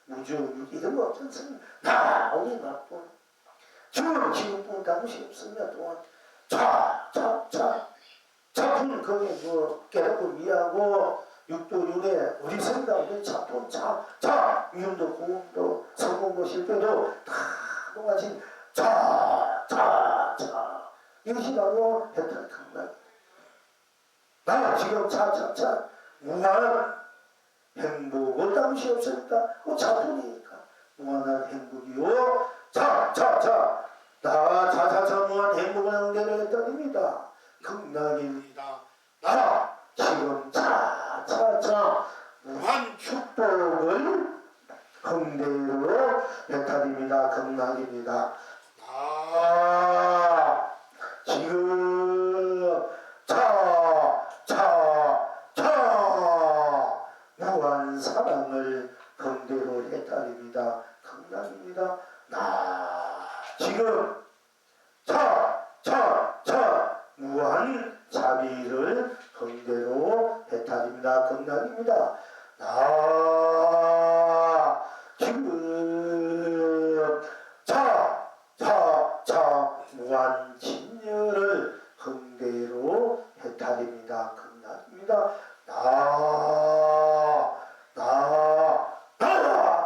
무주 이런 거 없지 않습니까? 우리 나쁜 지금 딴 것이 없으면 또한 차푼 거기 뭐 깨닫고 미하고 육도윤회 우리 생각 우리 차푼 미움도 고음도 성공도 실패도 다 똑같이 이것이 바로 해탈 강락. 나 지금 무한한 행복을 당시 없으니까 차푼이니까 무한한 행복이요. 나 무한 행복을 응대를 했다입니다. 극락입니다. 나 지금 무한 축복을 흥대로 배탈입니다. 극락입니다. 나 지금 무한 사랑을 흥대로 해탈입니다. 극락입니다. 나 지금 무한 자비를 흥대로 해탈입니다. 극락입니다. 나 지금 무한 진열을 흥대로 해탈입니다. 극락입니다.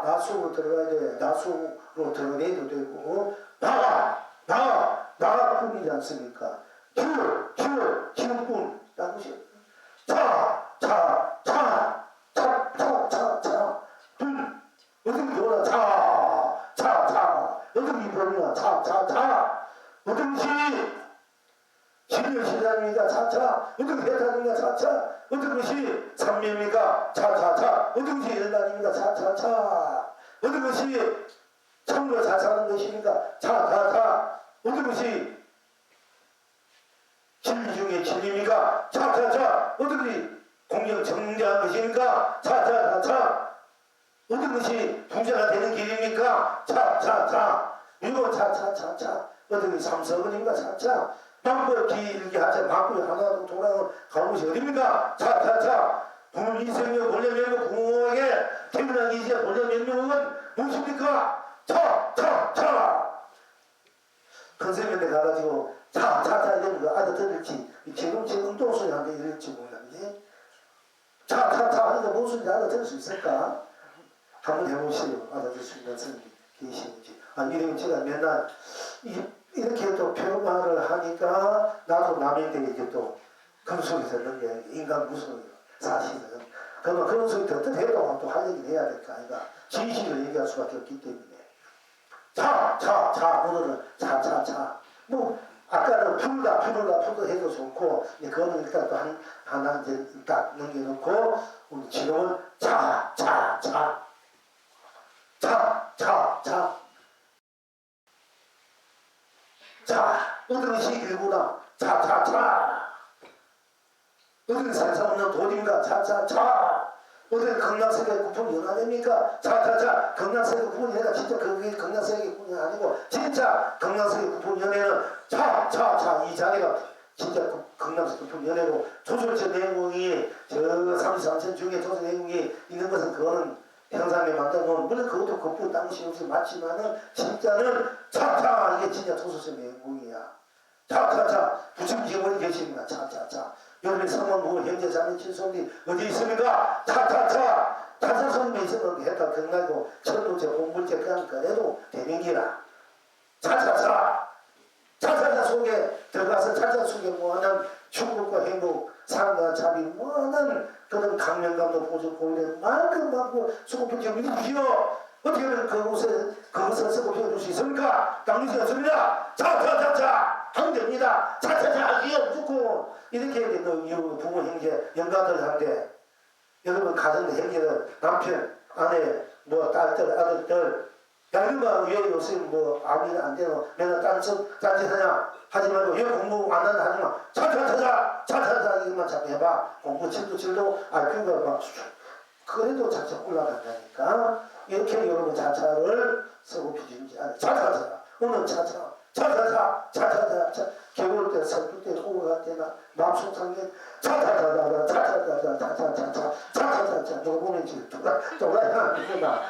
나수로 들어가야 돼. 나수로 들어내도 되고 나뿐이지 않습니까? 둘, 땅시 차, 차, 차, 차, 차, 차, 차, 둘, 어등기 오라 차, 차, 차, 어등기 벌리나 차, 차, 차, 어등시 시련시장입니까 차차, 어등시 해탈입니까 차차, 어등시 삼매입니까 차차차, 어등시 일반입니까 차차차, 어등시 참고 자사하는 것입니까 차차차, 어등시 진리 중에 진리입니까 차차차, 어등시 공경 정대한 것입니까 차차차, 어떤 것이 부자가 되는 길입니까 차차차, 이거 차차차차, 어떤 것이 삼성은입니까 차차, 방법 길게 하자 방법이 하나도 돌아가는 것이 어딥니까 차차차, 부모 인생의 본래 명령 부모에게 태어나기 이제 본래 명령은 무엇입니까 차차차. 컨셉인데 가가지고 차차차 이런 거 알아들을지 지금 운동소리 한게 이럴지 몰랐지. 차차차 하는데 무슨 소리인지 알아들을 수 있을까? 한번 해보시오. 알아들 수 있는 선생님이 계시는지. 이러면 제가 맨날 이렇게 또 표현을 하니까 나도 남인데 이제 또 그런 소리 듣는 게 인간 무서워요. 사실은. 그러면 그런 소리 듣든 해도 또 할 얘기를 해야 될 거 아닌가. 진실을 얘기할 수밖에 없기 때문에. 오늘은 차. 뭐, 아까는 풀다 해도 좋고, 그거는 일단 또 하나 이제 딱 넘겨놓고, 오늘 지금은 차. 어떤 것이 일구나. 차. 어떤 세상 없는 돈입니까? 차. 어떤 강남세계 구분 연합입니까? 차. 강남세계 구분 연합 진짜 그게 강남세계 구분이 아니고 진짜 강남세계 구분 연합은 차. 이 자리가 진짜 강남세계 구분 연합이고 조설체 내용이 저 33천 중에 조설 내용이 있는 것은 그거는 형상에 만들어놓은 물론 그것도 그뿐 당시 없이 맞지만은 진짜는 차 이게 진짜 조설체 내용이야. 차 부처님 지금은 계십니다. 차 여러분의 성원 부부 형제 자매 친손이 어디 있습니까? 차 손님이 있으면 했다 경나고 철도제 공물제 그냥 그래도 되는 기라. 차 속에 들어가서 차차 속에 뭐하는 축복과 행복 사랑과 자비 뭐하는 그런 강명감도 보조 보이는 만큼 많고 수고풀지 믿으시오. 어떻게 그것을 수고풀 수 있습니까? 당신이 없습니다. 차 하면 됩니다. 차차차 이해 없고 이렇게 부모 형제 영가들한테 여러분 가정 형제들 남편 아내 뭐 딸들 아들들 야 이거 왜 요새 뭐 아비가 안 되노 맨날 딴짓하냐 하지 말고 왜 공부 안 한다 하지 마. 차차차 이것만 자꾸 해봐. 공부 질도 IQ가 막 그래도 차차 올라간다니까. 이렇게 여러분 차차를 쓰고 비주지 않아요. 차차차 오늘 차차 겨울 때 설부 때 오고 갈 때나 마음속 상에 차차차 누가 보면 지금 또라이가 아니구나.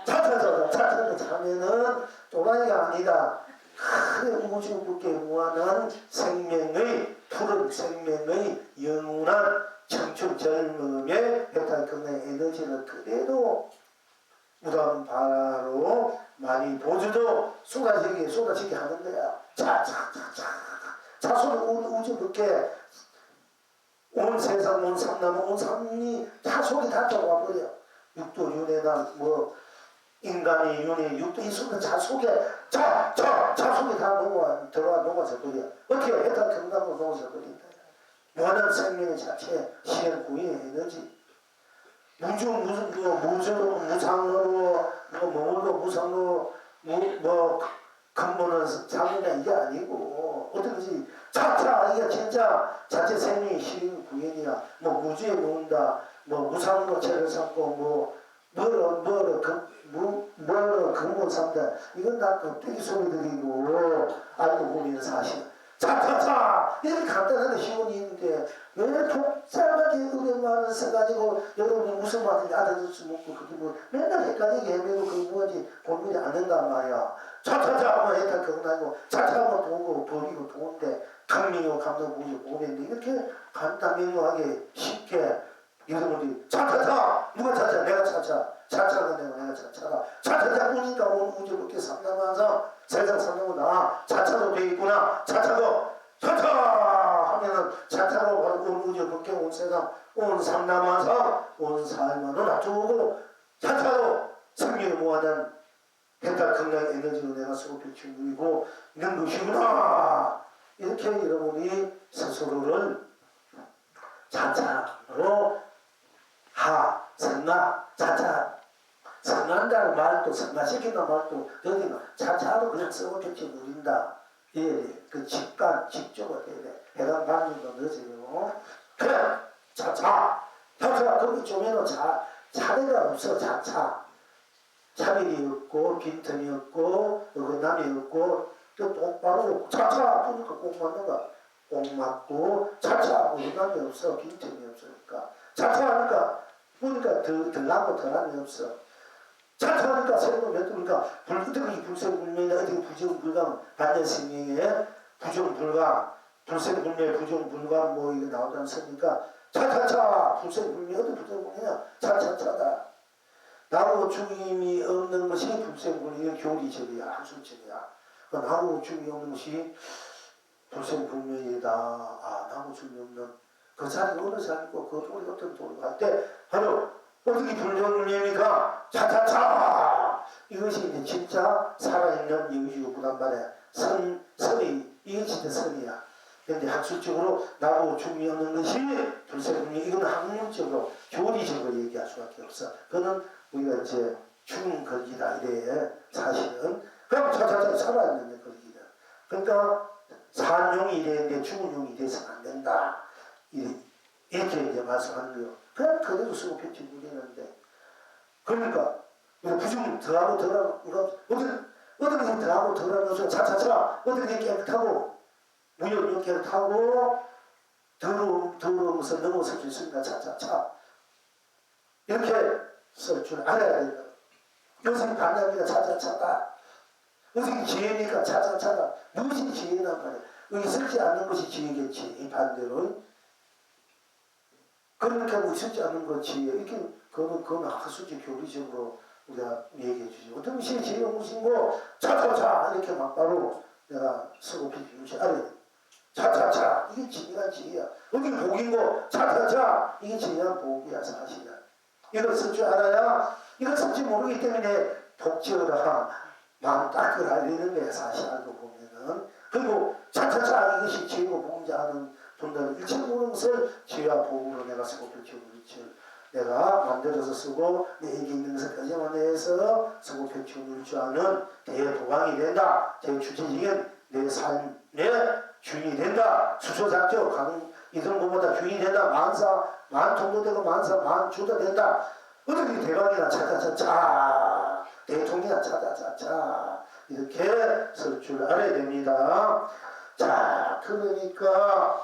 차차차 하면은 또라이가 아니다. 큰 우주국에 무한한 생명의 푸른 생명의 영원한 청춘 젊음의 해탈 건강의 에너지를 그대로 무덤 바로 많이 보주도 쏟아지게 하는 거야. 차소는 우주 밖에 온 세상 온 삼남 온 삼리 차속이 다 들어와 버려. 육도 윤회나 뭐 인간의 윤회 육도 이 속은 차속에 차속이 다 들어와서 버려. 어떻게 해탈 건강으로 녹아서 버린다. 무한한 생명의 자체 시행 구인의 에너지. 무상으로 근본은 상문이 이게 아니고 어떤 것이 차차 이게 진짜 자체 생명의 실행 구현이야. 뭐 무주에 모은다. 뭐 무상으로 죄를 삼고 뭐로 근본 삼다. 이건 다 껍데기 소리들이고 알고 보면 사실. 차차차 이렇게 간단하게 쉬운이 있는데 왜 복잡하게 의뢰만을 써가지고 여러분 무슨 말인지 알아들 수 없고 그게 뭐 맨날 헷갈리게 헤매고 그게 뭐지 고민이 안 된단 말이야. 차차차 하면 해탈 경나고 차차하면 돈고 버리고 돈인데 강민호 감독 보는데 이렇게 간단명료하게 쉽게 여러분들이 차차차 누가 차차 내가 차차가 내가 차차가 보니까 온 우주밖에 상남하면서 세상 상남보다 차차도 돼 있구나. 차차도 차차 하면은 차차로 바로 온 우주 국경 온 세상 온 삼남한사 온 살만은 놔두고 차차로 생명을 모아낸 펜타 건강 에너지로 내가 수급해 충분이고 있는 것이구나. 이렇게 여러분이 스스로를 차차로 생나 차차 생난다는 말도 생나시킨다는 말도 여기는 차차로 그냥 쓰고 대체 누린다. 예, 그 직관, 직접을 해야 돼. 해당 반응도 넣어줘요. 그래, 차차. 거기 조면은 차례가 없어, 차차. 차별이 없고, 빈틈이 없고, 어긋남이 없고, 또 똑바로 차차 보니까 꼭 맞는가. 꼭 맞고, 차차 어긋남이 없어, 빈틈이 없으니까. 차차 하니까 보니까 덜하고 덜함이 없어. 차차하니까 새로운 메뚜니까 불구덩이 불생불명이 어디 부정불강 반대생명에 부정불강 불생불명 부정불강 뭐 이거 나오지 않습니까? 차차차 불생불명 어디 부정불명이야? 차차차다. 나하고 죽임이 없는 것이 불생불명의 교리적이야 한술적이야. 나하고 죽임이 없는 것이 불생불명이다. 나하고 죽임이 없는 그 자리 어느 자리고 그 돌이 어떤 돌이 갈 때 바로 어떻게 불정불명이니까 차차차 이것이 이제 진짜 살아있는 여기지고 부담반에 선이 이게 진짜 선이야. 그런데 학술적으로 나하고 죽음이 없는 것이 불생불명 이건 학문적으로 교리적으로 얘기할 수밖에 없어. 그거는 우리가 이제 죽음 걸기다 이래 사실은 그럼 차차차 살아있는 걸기다. 그러니까 산용이 이래는데 죽은 용이 돼서는 안 된다. 이렇게 이제 말씀하는 거예요. 그냥 그대로 쓰고 편지 무리는데 그러니까 부정 더하고 덜하고 어떻게 더하고 덜하는 것은 차차차 어떻게 깨끗하고 무효 깨끗하고 더러운 것을 넘어설 수 있습니다. 차차차 이렇게 쓸 줄 알아야 된다. 여기서 반대합니다. 차차차다. 여기서 지혜니까 차차차다. 무엇이 지혜란 말이야. 여기 쓰지 않는 것이 지혜겠지. 이 반대로 그러니까 뭐 쓰지 않는 거지. 이렇게 그거는 학술적 교리적으로 우리가 얘기해 주지. 어떤 것이 지혜가 무엇이고 차차차 이렇게 막바로 내가 쓰고 비비지 알아야 돼. 차차차 이게 진정한 지혜야. 여기 복이고 차차차 이게 진정한 복이야 사실은. 이걸 쓸 줄 알아야 이걸 쓸지 모르기 때문에 복지어라 마음 닦으라 이러는 거야 사실 알고 보면은. 그리고 차차차 이것이 지혜고 복인지 아는 분들은 일체 모르는 것을 지혜와 복으로 내가 쓰고 펼치고 그렇지. 내가 만들어서 쓰고 내게 있는 것을 거짓말해서 쓰고 펼치고 누릴 줄 아는 대도강이 된다. 제 주체적인 내 삶의 주인이 된다. 수초작조 이런 것보다 주인이 된다. 만통도 되고 만주도 된다. 어떻게 대박이나 차차차차 대통이나 차차차차 이렇게 쓸 줄 알아야 됩니다. 자, 그러니까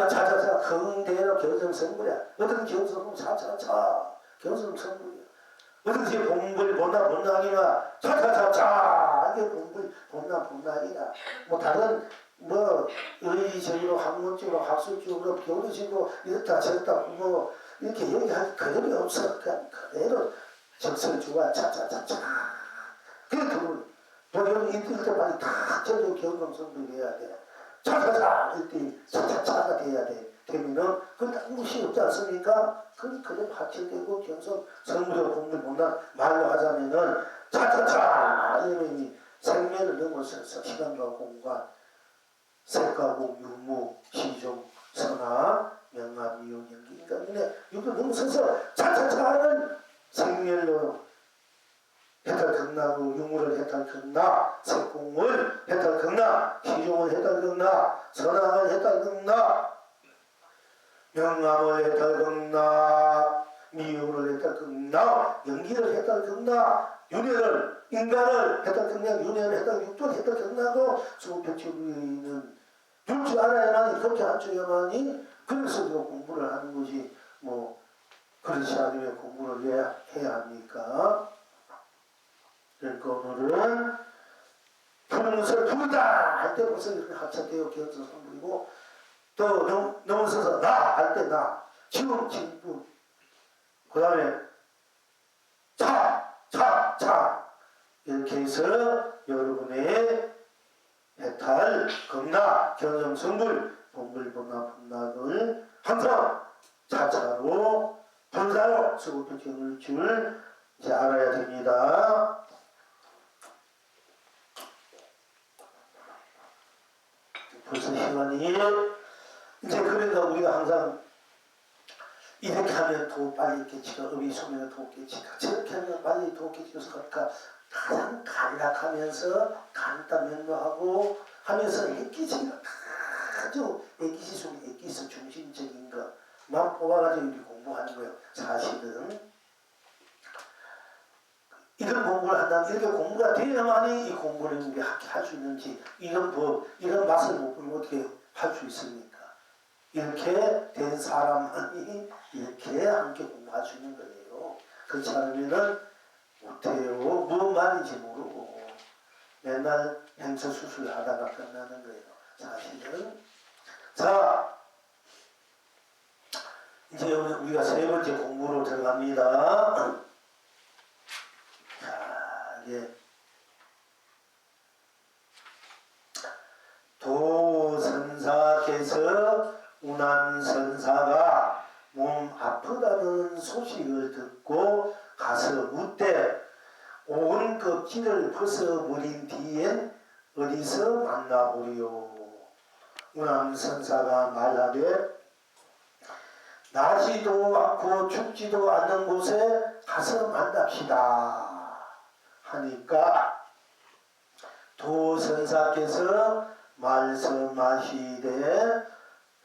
차차차 흥대로 견성성불이야. 어떻게 견성은 차차차 견성성불이야. 어떻게 본불 본나기나 차차차차 이게 본불 본나기다. 뭐 다른 뭐 의의적으로 학문적으로 학술적으로 교리적으로 이렇다 저렇다 뭐 이렇게 얘기할 그림이 없어. 그냥 그대로 적설 주가 차차차차. 그게 그걸 여러분 이틀 때 빨리 다 저도 견성성불해야 돼. 차차차 이때 차차차가 돼야 돼. 되면은 그건 아무 것이 없지 않습니까? 그럼 하체되고 견성 성물의 공부 본다 말로 하자면은 차차차 이름이 생명을 넘어서서 시간과 공간 색과 공 유무 시종 선화 명화 미용 연기 그러니까 이거 넘어서서 차차차는 생멸로 해탈극나고 유무를 해탈극나 색공을 해탈극나 시종을 해탈극나 선왕을 해탈극나 명암을 해탈극나 미용을 해탈극나 연기를 해탈극나 윤회를 인간을 해탈극나 윤회를 해탈육도 해탈극나고 수고편치우리는 줄 줄 알아야만이 그렇게 한쪽에만이 그래서 공부를 하는 것이 뭐 그렇지 않으면 공부를 해야 합니까? 그러니까 오늘은 푸는 것을 푸르다 할 때 벌써 이렇게 합작되어 기억서 선물이고 또 넘어서서 나 할 때 나 지금 그 다음에 차 이렇게 해서 여러분의 해탈, 극락, 견성성불, 본불본납, 본락을 항상 자차로 불사로 서구표 경을 줄 이제 알아야 됩니다. 벌써 시간이 이제 그러니까 우리가 항상 이렇게 하면 더 빨리 깨치가 의미 소명을 더 깨치가 저렇게 하면 빨리 더 깨치면서 그러니까 가장 간략하면서 간단명료하고 하면서 액기지가 아주 액기지 속에 액기스 중심적인 것만 뽑아가지고 우리 공부하는 거예요. 사실은 이런 공부를 한다면 이렇게 공부가 돼야만이 이 공부를 우리 할 수 있는지 이런 법, 이런 맛을 못 보면 어떻게 할 수 있습니까? 이렇게 된 사람만이 이렇게 함께 공부할 수 있는 거예요. 그렇지 않으면은 못해요. 무슨 말인지 모르고 맨날 행서 수술을 하다가 끝나는 거예요. 사실은. 자, 이제 우리가 세 번째 공부로 들어갑니다. 자, 이제 도선사께서 운암선사가 몸 아프다는 소식을 듣고 가서 묻되 온 껍질을 벗어버린 뒤엔 어디서 만나보리요. 운암선사가 말하되 나지도 않고 춥지도 않는 곳에 가서 만납시다 하니까 도선사께서 말씀하시되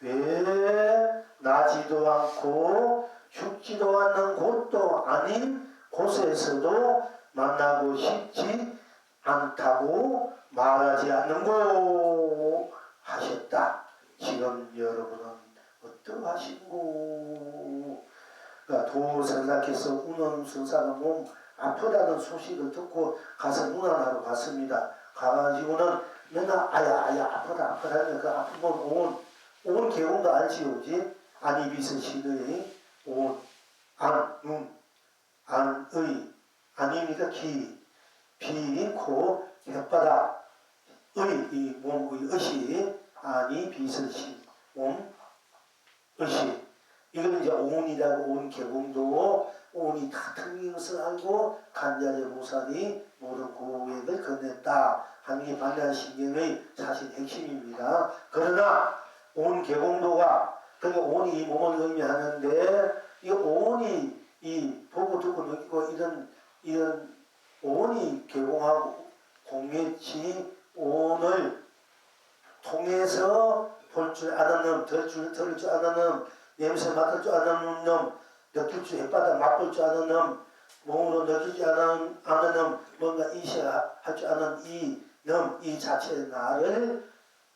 왜 나지도 않고 춥지도 않는 곳도 아닌 곳에서도 만나고 싶지 않다고 말하지 않는고 하셨다. 지금 여러분은 어떠하신고? 그러니까 도선사께서 운암선사가 몸 아프다는 소식을 듣고 가서 문안하러 갔습니다. 가가지고는 맨날 아야 아프다 그 아픈 건 온 개공도 알지요. 안이비서 시의 온, 안, 눈, 안의, 안입니까? 귀, 비, 코, 혓바닥, 이 몸의 의시, 안이 비서시, 몸, 의시. 이걸 이제 온이라고 온 개공도 온이 다 틀린 것을 알고 간자재 보살이 모든 고액을 건넸다 하는 게 반야신경의 사실 핵심입니다. 그러나 온 개공도가 그러니까 온이 이 몸을 의미하는데 이 온이 이 보고 듣고 느끼고 이런 온이 개공하고 공개치 온을 통해서 볼 줄 아는 놈, 들을 줄 아는 놈, 냄새 맡을 줄 아는 놈, 느낄 줄 햇바닥 맛볼 줄 아는 놈, 몸으로 느끼지 않은 놈, 뭔가 인식할 줄 아는 이 놈, 이 자체의 나를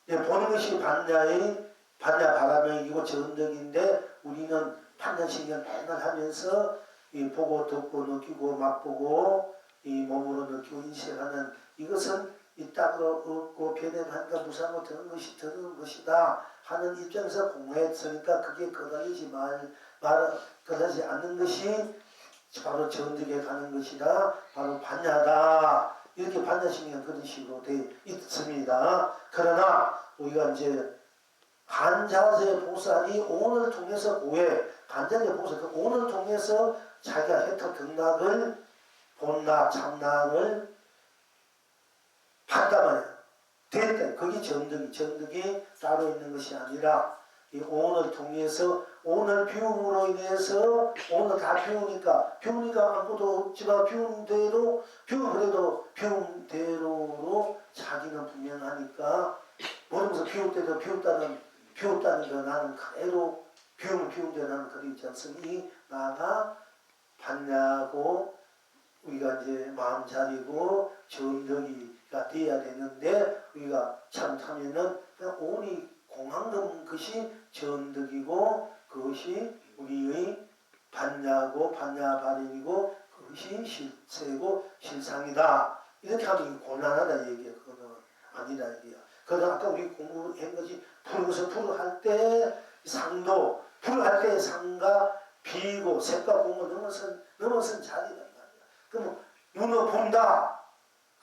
보는 것이 반야 바라명이고 전덕인데 우리는 판단신경 맨날 하면서 이 보고 듣고 느끼고 맛보고 이 몸으로 느끼고 인식하는 이것은 이 땅으로 얻고 변해한다 무상으로 드는 것이 드는 것이다 하는 입장에서 공부했으니까 그게 거달리지 거달리지 않는 것이 바로 전득에 가는 것이다. 바로 반야다. 이렇게 반야신경 그런 식으로 되어 있습니다. 그러나 우리가 이제 간자재 보살이 온을 통해서 간자재 보살 그 온을 통해서 자기가 혜택 등락을 본락 참락을 판단해요. 됐다. 그게 정득이 따로 있는 것이 아니라 이 온을 통해서 온을 비움으로 인해서 온을 다 비우니까 아무것도 없지만 비운 대로 그래도 비운 대로로 자기는 분명하니까 모르면서 비울 때도 비웠다는 거 나는 그대로 비우면 대로 나는 그리 있지 않습니까? 나가 받냐고 우리가 이제 마음 차리고 전덕이가 돼야 되는데 우리가 참하면은 그냥 온이 공한 것이 전덕이고 그것이 우리의 반야고 반야 발현이고 그것이 실체고 실상이다. 이렇게 하면 곤란하다 얘기야. 그거는 아니다 얘기야. 그러나 아까 우리 공부한 것이 풀을 할 때 상도 풀을 할 때 상과 비고 색과 공을 넘어선 자리란 말이야. 그럼 눈을 본다.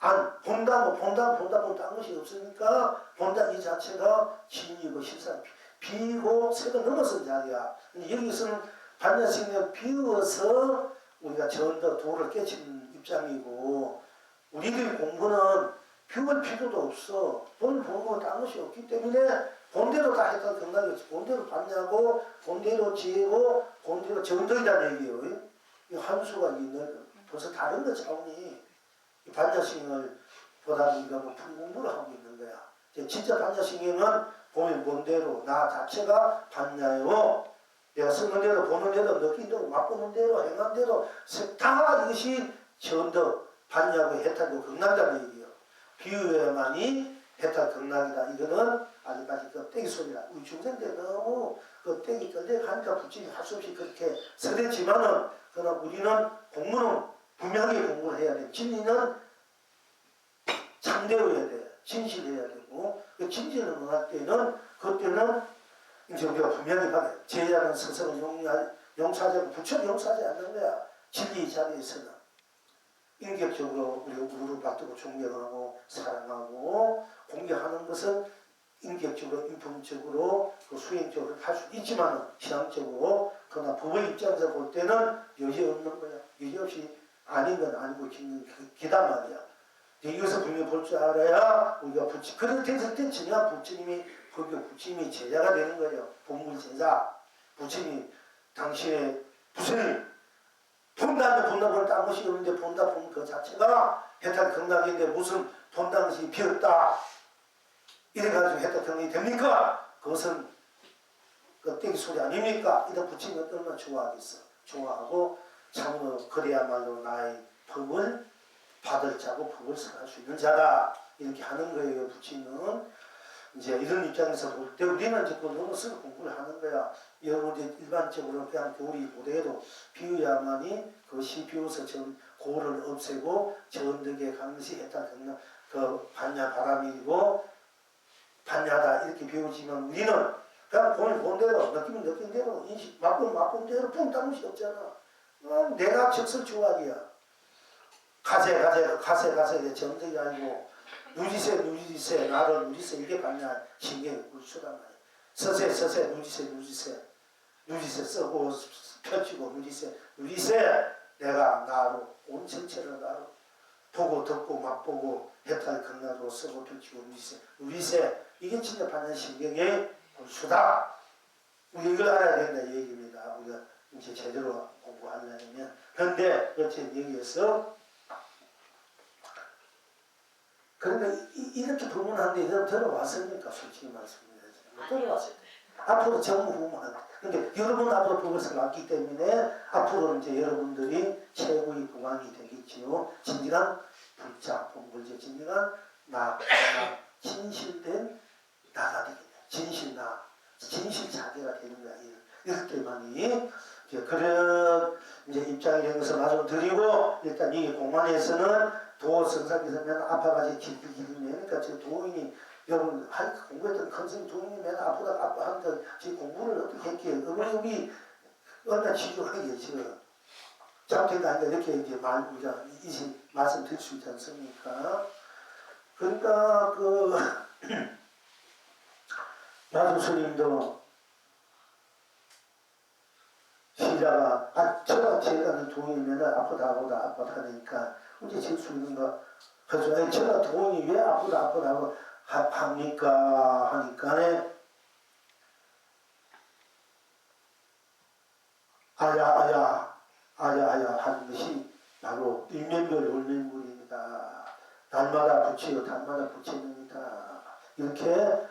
본다고 딴 것이 없으니까 본다 이 자체가 진이고 실상 비고 색을 넘어선 자리야. 여기서는 반야신경 비워서 우리가 전도 도를 깨치는 입장이고 우리들이 공부는 비울 필요도 없어. 본 보고 딴 것이 없기 때문에 본대로 다 했다 건강이었어. 본대로 봤냐고 본대로 지고 본대로 정덕이라는 얘기예요. 이 함수가 있는 벌써 다른 거 차원이 반야신경을 보다 우리가 높은 공부를 하고 있는 거야. 진짜 반야신경은 보면 본대로 나 자체가 반야요. 내가 쓰는 대로 보는 대로 느낀 대로 맛보는 대로 행한 대로 다 이것이 전덕 반야고 해탈고 극락이라는 얘기예요. 비유해야만이 해탈 극락이다. 이거는 아직까지 그 떼기 소리라. 우리 중생 때 너무 그 떼기 끌려가니까 붙임이 할 수 없이 그렇게 서랬지만은 그러나 우리는 공부는 분명하게 공부를 해야 돼. 진리는 참되어야 돼. 진실해야 되고 그 진실을 응할 때는 그때는 이제 우리가 분명히 봐요. 제자는 스스로 용서하지 부처를 용서하지 않는 거야. 진리 자리에서는 인격적으로 우리가 우르르 받들고 존경하고 사랑하고 공격하는 것은 인격적으로 인품적으로 그 수행적으로 할 수 있지만 시향적으로 그러나 법의 입장에서 볼 때는 여지 없는 거야. 여지 없이 아닌 건 아니고 기단 말이야. 이것을 분명히 볼 줄 알아야 우리가 부처 그렇게 했을 때 진짜 부처님이 제자가 되는 거예요. 본물 제자. 부처님이 당신의 부처님 본다면 본다면 딴 것이 없는데 본다 본 그 자체가 해탈 극락인데 무슨 본다는 것이 비었다. 이래가지고 해탈 극락이 됩니까? 그것은 그 떼기 소리 아닙니까? 이런 부처님은 얼마나 좋아하겠어. 좋아하고 참으로 그래야말로 나의 법을 받을 자고 법을 설할 수 있는 자다. 이렇게 하는 거예요. 부처님은. 이제 이런 입장에서 볼 때 우리는 이제 그 논어서 공부를 하는 거야. 여러분들 일반적으로 그냥 교리 보대도 비워야만이 그것이 비워서 고를 없애고 전덕에 가는 것이 해탈 극락 그 반야 바람이고 반야다 이렇게 배우지만 우리는 그냥 본 대로 느끼면 느낀 대로 인식 맛본 대로 뿜딴 것이 없잖아. 내가 적설 조각이야. 가세 전덕이 아니고 누지세 나를 누지세 이게 반야 신경이 굴수란 말이야. 서세 누지세 쓰고 펼치고 누지세 내가 나로 온 전체를 나로 보고 듣고 맛보고 해탈 극락으로 쓰고 펼치고 누지세 이게 진짜 반야 신경의 굴수다. 우리 이걸 알아야 된다 얘기입니다. 우리가 이제 제대로 공부하려면 그런데 어쨌든 여기에서 그러니까 이렇게 불문한데 여러분 들어왔습니까? 솔직히 말씀드려야지. 못 들어왔어요. 앞으로 정후만. 그러니까 여러분 앞으로 그것을 왔기 때문에 앞으로 이제 여러분들이 최고의 부왕이 되겠지요. 진정한 불자, 본불제, 진정한 진실된 나가 되겠네. 진실 자기가 되는 거야. 이럴 때만이 그런 이제 입장에 여기서 말씀드리고 일단 이 공안에서는 도성사께서 맨날 아파가지고 기르면 그러니까 저 도인이 여러분 공부했던 큰스님 도인이 맨날 아파하는데 지금 공부를 어떻게 했기에 우리 얼마나 지중하겠죠. 잠깐 아니까 이렇게 이제 우리가 이 말씀드릴 수 있지 않습니까? 그러니까 그 마주스님도 시자가 제가 도인이 맨날 아프다니까 언제 질 수 있는 거 그래서 제가 도인이 왜 아프다고 합니까 하니까 아야 하는 것이 바로 일면별 울면물입니다. 날마다 부처요 달마다 부처입니다. 이렇게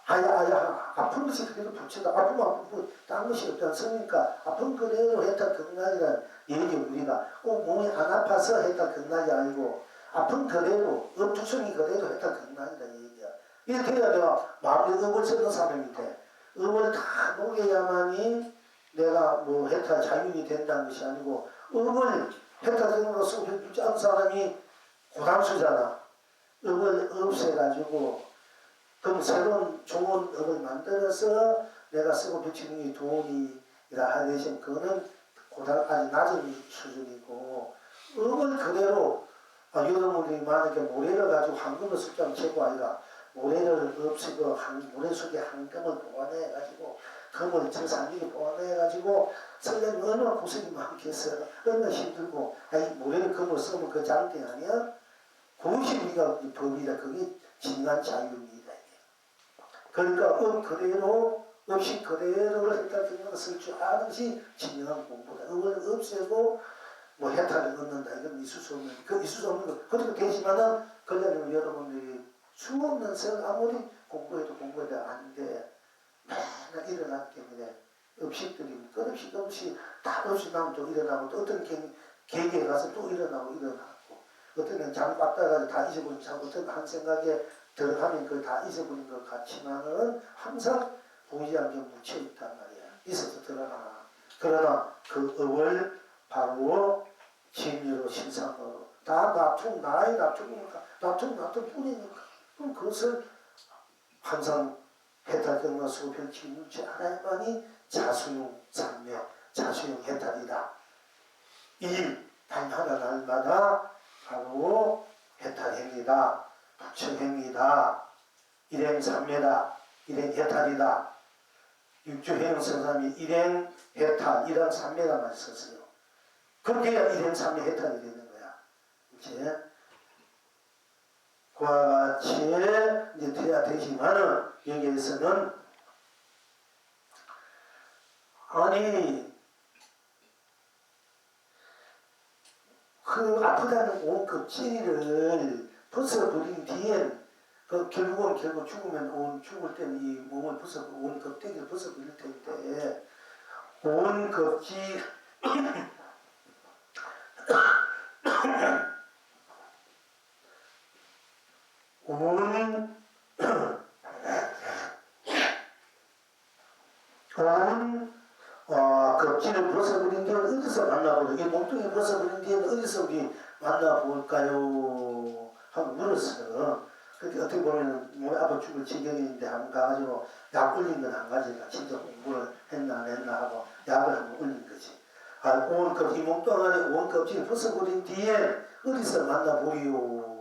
아야 아픈 것이 그대로 부처다. 아프면 딴 것이 없지 않습니까? 아픈 그대로 해탈 극락이란 얘기 우리가 꼭 몸이 안 아파서 해탈 극락이 아니고 아픈 그대로 업투성이 그대로 해탈 극락이란 얘기야. 이렇게 해야 내가 마음에 업을 쓰는 사람이 돼. 업을 다 녹여야만이 내가 뭐 해탈 자윤이 된다는 것이 아니고 업을 해탈되는 것을 해주지 않은 사람이 고단수잖아. 업을 없애가지고 그럼 새로운 좋은 업을 만들어서 내가 쓰고 붙이는 게 도움이라 하듯이 그거는 아주 낮은 수준이고 업을 그대로 여러분들이 만약에 모래를 가지고 황금을 숫자면 최고 아이가 모래를 없애고 모래 속에 황금을 보관해가지고 금을 정상적으로 보관해가지고 쓰려면 얼마나 고생이 많겠어요. 얼마나 힘들고 모래를 금을 쓰면 그 장대 아니야? 그것이 우리가 법이다. 그게 진정한 자유입니다. 그러니까 그대로 없이 그대로를 했다 쓸 줄 아는 것이 진정한 공부다. 그걸 없애고 뭐 해탈을 얻는다. 이건 있을 수 없는 있을 수 없는 거. 그렇게 되지만은 그러려면 여러분들이 수없는 세월 아무리 공부해도 아닌데 맨날 일어나기 때문에 업식들이 끝없이 다 없이 나면 또 일어나고 또 어떤 계기에 가서 또 일어나고 어떤 애는 장 빡다가지고 다 잊어버린 장 어떤 한 생각에 들어가면 그걸 다 잊어버린 것 같지만은 항상 보이지 않게 묻혀있단 말이야. 있어서 드러나. 그러나 그 업을 바로 진리로 신상으로 다 나의 납툭이니까 납툭뿐이니까 그럼 그것을 항상 해탈되는 것으로 펼치지 않아야만이 자수용 삼매 자수용 해탈이다. 이 단 하나 날마다 바로 해탈행위다. 부처행위다. 일행삼매다. 일행해탈이다. 육조해영선삼이 일행해탈, 일행삼매다만 썼어요. 그렇게 해야 일행삼매 해탈이 되는 거야. 이제 그와 같이 이제 돼야 되지만은 여기에서는 아니 그 아프다는 온 껍질을 벗어버린 뒤엔 결국 죽으면 죽을 때는 이 몸을 온 껍데기를 벗어버릴 텐데 온 껍질 껍질을 벗어버린 뒤에는 어디서 만나보죠? 이 몸뚱이 벗어버린 뒤에는 어디서 우리 만나볼까요? 하고 물었어요. 그렇게 어떻게 보면 몸이 아파 죽을 지경인데 한번 가가지고 약 올린 건 안 가지니까 진짜 공부를 했나 안 했나 하고 약을 한번 올린 거지. 이 몸뚱아리 온 껍질을 벗어버린 뒤에 어디서 만나보리요?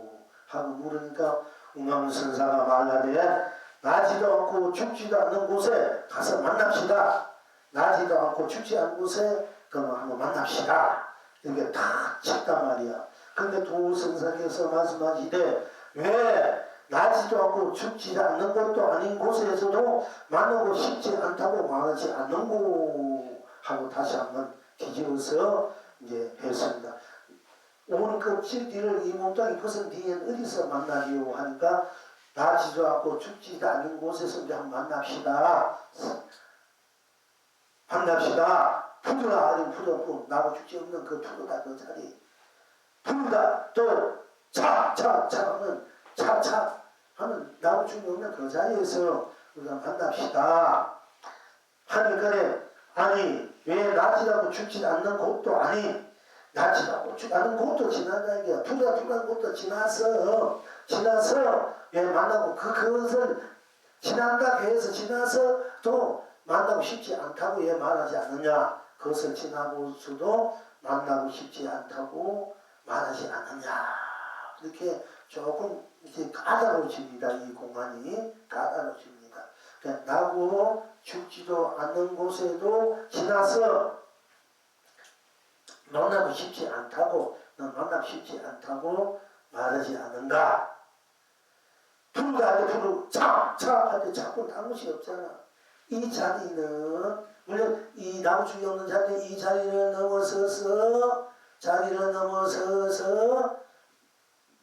하고 물으니까 웅암선사가 말하되 나지도 않고 죽지도 않는 곳에 가서 만납시다. 나지도 않고 죽지 않은 곳에 그럼 한번 만납시다. 이렇게 다 쳤단 말이야. 근데 도선사께서 말씀하시되 왜 나지도 않고 죽지 않는 곳도 아닌 곳에서도 만나고 싶지 않다고 말하지 않는고 하고 다시 한번 뒤집어서 이제 했습니다. 온 껍질 뒤를 이 몸뚱이 벗은 뒤엔 어디서 만나리요 하니까 나지도 않고 죽지도 않는 곳에서 이제 한번 만납시다. 푸르다 아닌 푸르고 나고 죽지 없는 그 푸르다 그 자리 푸르다 또 차 하면 나고 죽지 없는 그 자리에서 우리가 만납시다 하니까 아니 왜 나지라고 죽지 않는 곳도 아니 나지라고 죽지 않는 곳도 지난다 이게 푸르다 곳도 지나서 왜 만나고 그것을 지난다 해서 지나서 또 만나고 싶지 않다고 왜 말하지 않느냐? 그것을 지나고서도 만나고 싶지 않다고 말하지 않느냐? 이렇게 조금 이제 까다로워집니다. 이 공간이 까다로워집니다. 그러니까 나고 죽지도 않는 곳에도 지나서 만나고 싶지 않다고 만나고 싶지 않다고 말하지 않는가? 푸르다 푸르 차 할 때 자꾸 당못이 없잖아. 이 자리는 물론 이 나무축이 없는 자리 이 자리를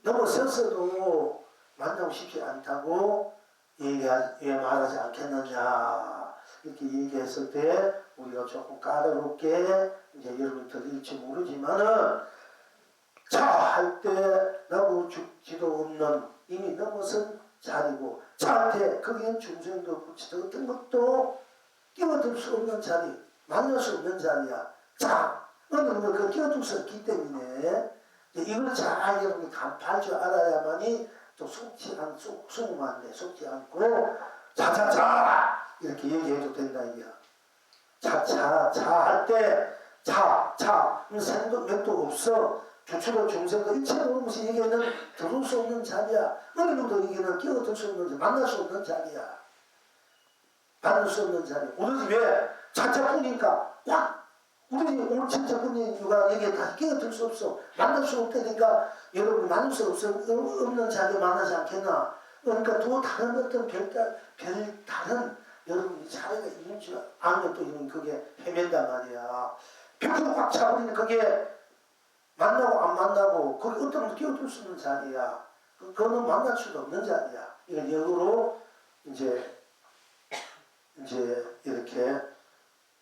넘어서서도 만나고 싶지 않다고 왜 말하지 않겠느냐 이렇게 얘기했을 때 우리가 조금 까다롭게 이제 여러분 들을지 모르지만은 자 할 때 나무 죽지도 없는 이미 넘어선 자리고 자한테 거기엔 중생도 불치도 어떤 것도 끼어들 수 없는 자리 만날 수 없는 자리야. 자 어느 거 그 끼어들 수 없기 때문에 이걸 잘 여러분이 간파할 줄 알아야만이 또 속으면 안 돼. 속지 않고 자자자 이렇게 얘기해도 된다 이게야. 자 할 때 자 생도 맥도 없어. 주체로 중생도 일체로 오는 것이 여기에는 들어올 수 없는 자리야. 어느 누구도 여기는 끼어들 수 없는 자리, 만날 수 없는 자리야. 만날 수 없는 자리. 오로지 왜? 자체뿐이니까 와! 우리 오늘 자체뿐이니까 여기에 다시 끼어들 수 없어. 만날 수 없다니까 여러분 만날 수 없는 자리에 만나지 않겠나? 그러니까 또 다른 어떤 별다른 여러분 자리가 있는 줄 알면 또 이런 그게 헤맨단 말이야. 100% 꽉 차버리는 그게 만나고 안 만나고 거기 어떤 걸 끼어들 수 있는 자리야. 그거는 만날 수가 없는 자리야. 이걸 역으로 이제 이렇게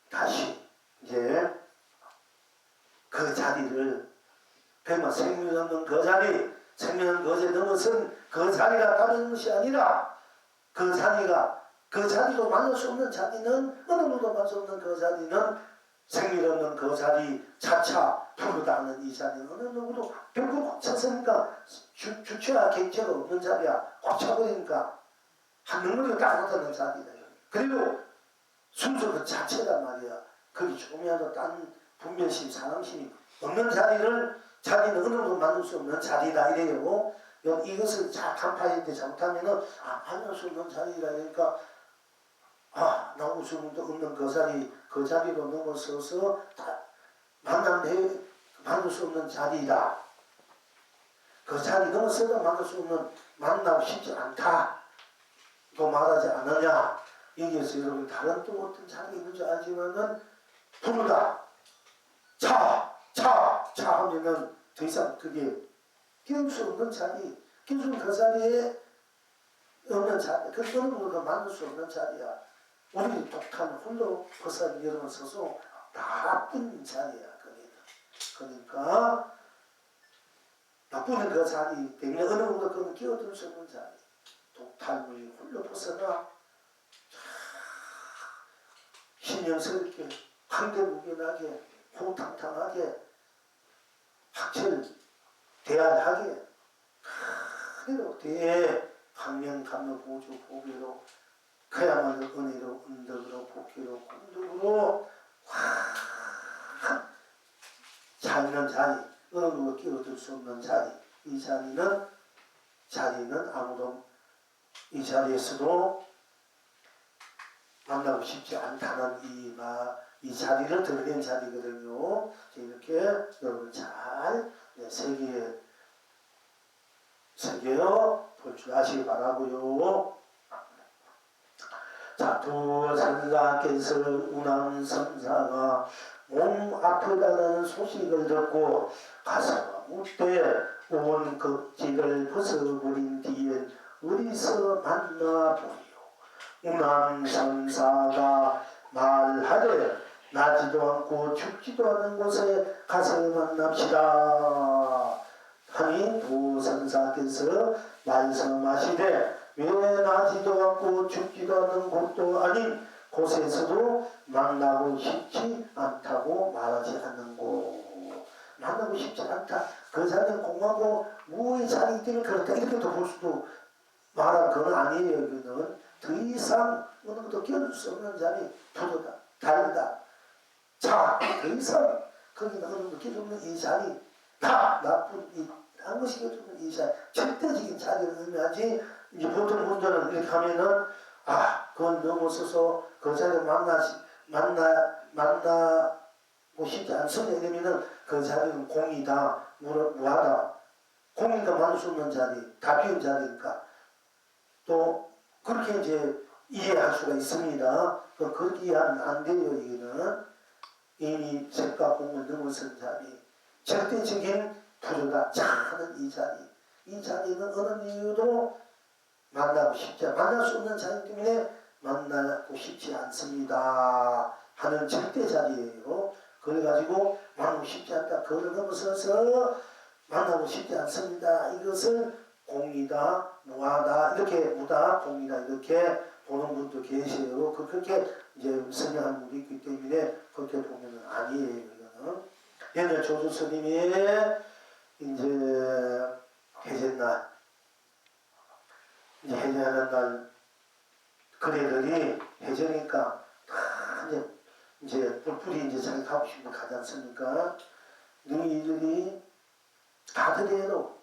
다시 이제 그 자리를 그러면 생명 없는 그 자리, 생명 없는 것에 넘어선 그 자리가 다른 것이 아니라 그 자리도 만날 수 없는 자리는 어느 누구도 만날 수 없는 그 자리는 생명 없는 그 자리 차차 부르다는 이 자리는 어느 누구도 벽을 꽉 찼으니까 주체와 객체가 없는 자리야. 꽉 차버리니까 한 능력이 딱 못하는 자리다. 그리고 순서 그 자체란 말이야. 거기 조금이라도 딴 분별심, 사랑심이 없는 자리는 어느 누구도 만날 수 없는 자리다 이래요. 이것을 잘 간파했는데 잘못하면은 만날 수 없는 자리라 그러니까 나올 수 없는 그 자리, 그 자리로 넘어서서 다 만날 수 없는 자리다. 그 자리 넘어서도 만날 수 없는, 만나고 싶지 않다. 또 말하지 않느냐. 여기에서 여러분 다른 또 어떤 자리가 있는 줄 알지만은 부르다. 차 하면은 더 이상 그게 끼울 수 없는 자리, 끼울 수 없는 그 자리에 없는 자리, 그 어느 누구가 만날 수 없는 자리야. 우리 독한 홀로 벗어난 여러분 서서 나쁜 자리야. 그러니까 나쁜 그 자리 때문에 어느 누구가 그건 끼어들 수 없는 자리. 독탈물이 홀로 벗어나 신령스럽게 황대무견하게 호탕탕하게 학철 대안하게 그대로 대강명감명 보조 보배로 그야말로 은혜로 은덕으로 복귀로 공덕으로 살는 자리 어느 누가 끼어들 수 없는 자리 이 자리는 아무도 이 자리에서도 만나고 싶지 않다는 이 자리를 드러낸 자리거든요. 이렇게 여러분 잘 새겨 볼 줄 아시기 바라고요. 자, 두선사께서 운암선사가 몸 아프다는 소식을 듣고 가서 묻되 온 겁지를 벗어버린 뒤엔 어디서 만나보리요. 운암선사가 말하되 나지도 않고 죽지도 않은 곳에 가서 만납시다 하니 도선사께서 말씀하시되 왜 나지도 않고 죽지도 않는 곳도 아닌 곳에서도 만나고 싶지 않다고 말하지 않는고. 만나고 싶지 않다. 그 자리는 공하고 무의 자리이기 때문에 그렇다. 이렇게도 볼 수도 말한 건 아니에요. 여기는 더 이상 어느 것도 끼어들 수 없는 자리 부르다. 다르다. 자, 더 이상 거기는 어느 것도 끼어들 수 없는 이 자리 나쁜 한 것이 끼어들 수 없는 이 자리 절대적인 자리를 의미하지. 이제 보통 분들은 이렇게 하면은 그건 넘어서서 그 자리를 만나고 싶지 않습니다. 이러면은 그 자리는 공이다, 무하다. 공이니까 만날 수 없는 자리, 다 비운 자리니까. 또 그렇게 이제 이해할 수가 있습니다. 그렇게 이해하면 안 돼요. 이거는 이미 색과 공을 넘어선 자리, 절대적인 부르다 차는 이 자리. 이 자리는 어느 이유도 만나고 싶지 만날 수 없는 자리 때문에 만나고 싶지 않습니다 하는 절대 자리예요. 그래가지고 만나고 싶지 않다. 그걸 넘어서서 만나고 싶지 않습니다. 이것을 공이다, 무하다, 이렇게 무다, 공이다 이렇게 보는 분도 계세요. 그렇게 이제 설명하는 분도 있기 때문에 그렇게 보면은 아니에요. 이거는 옛날 조주스님이 이제 해제날 이제 해제하는 날 그대들이 해제니까 이제 뿔뿔이 이제 자기 가고 싶은 거 가지 않습니까? 너희들이 하더라도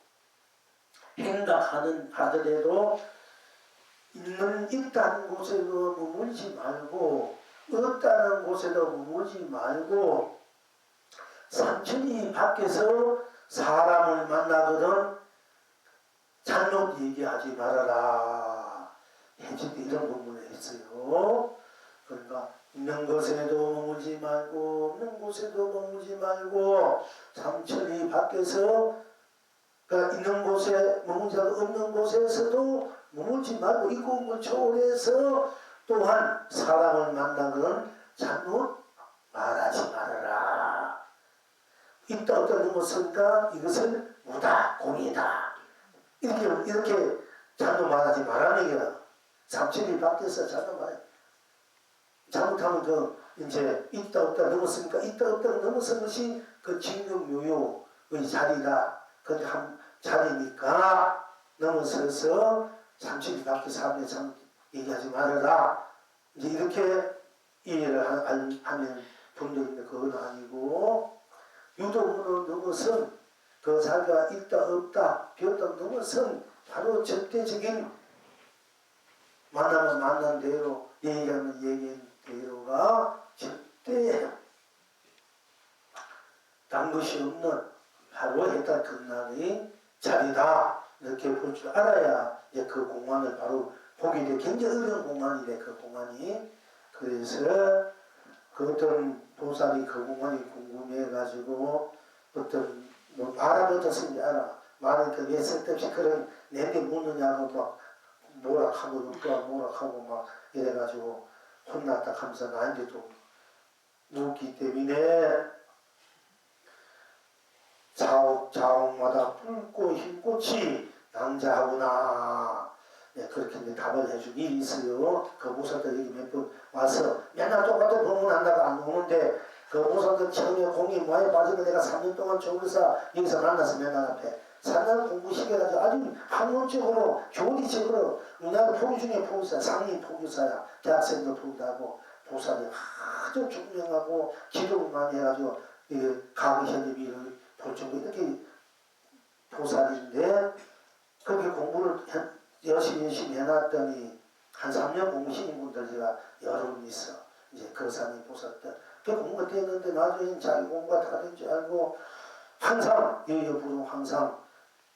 행각하는 하더라도 있다는 곳에도 머물지 말고 없다는 곳에도 머물지 말고 삼천리 밖에서 사람을 만나거든 잘못 얘기하지 말아라. 해지도 이런 부분을 했어요. 그러니까 있는 곳에도 머물지 말고 없는 곳에도 머물지 말고 삼천리 밖에서 그러니까 있는 곳에 머물지 말고 없는 곳에서도 머물지 말고 이 공을 초월해서 또한 사람을 만나거든 잘못 말하지 말아라. 있다 없다 넘었으니까 이것은 무다 공이다. 이렇게 잘못 말하지 말라는 얘기야. 삼천리 밖에서 잘못 말해. 잘못하면 그 이제 있다 없다 넘었으니까 있다 없다 넘어선 것이 그 징명묘요의 자리다. 그 한 자리니까 넘어서서 삼천리 밖에 사람에 참 얘기하지 말아라. 이제 이렇게 이해를 하면 분들인데 그건 아니고 유도문을 넘어선 그 자리가 있다 없다 비었다 넘어선 바로 절대적인 만나면 만난 대로 얘기하면 얘기한 대로가 절대 단 것이 없는 바로 해탈 끝날의 자리다. 이렇게 볼 줄 알아야 이제 그 공간을 바로 보게 돼. 굉장히 어려운 공간이래 그 공간이. 그래서 그 어떤 보살이 그 공간이 궁금해가지고 어떤 뭐 말하면 어떻습니 알아. 말하니까 왜 쓸데없이 그런 내게 묻느냐고 막 뭐락하고 또 뭐락하고 막 이래가지고 혼났다 하면서 나한테 또 묻기 때문에 자옥마다 붉고 흰 꽃이 낭자하구나. 네, 그렇게 이제 답을 해준 일이 있어요. 그 보살들 여기 몇 번 와서 맨날 똑같은 법문한다고 안 오는데 그 보살들 처음에 공이 많이 빠지고 내가 3년 동안 조교사 여기서 만나서 맨날 앞에 3년 공부시켜가지고 아주 학문적으로 교리적으로 우리나라 포교 중에 포교사 상임 포교사야. 대학생도 포교하고 보살이 아주 중명하고 기도를 많이 해가지고 가기 현입을 볼 정도 이렇게 보살인데 그렇게 공부를 열심히 해놨더니 한 3년 공부시킨 분들 제가 여러 분 있어. 이제 거사님 보살들. 그 공부가 됐는데 나중에 자기 공부가 다 된 줄 알고 항상 여여부동 항상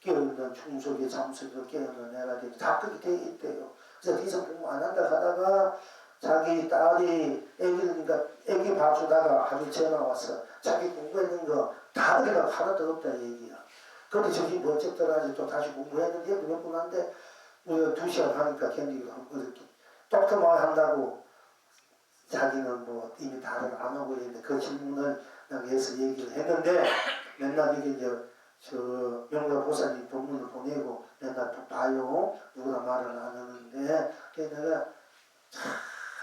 깨어있는 충속에 잠수도 깨어있는 애가 되고 다 그렇게 돼 있대요. 그래서 더 이상 공부 안 한다 하다가 자기 딸이 애기 봐주다가 하루 전화 왔어. 자기 공부했는 거 다 어디가 하나도 없다 얘기야. 근데 저기 뭐 어쨌더라 또 다시 공부했는데 몇 분 한데 뭐 2시간 하니까 견디기도 하고 그렇게 독터만 한다고 자기는 뭐 이미 다들 안 하고 있는데 그 질문을 위해서 얘기를 했는데 맨날 이게 이제 저 명가 보살님 본문을 보내고 맨날 또 봐요. 누구나 말을 안 하는데 그래서 내가 참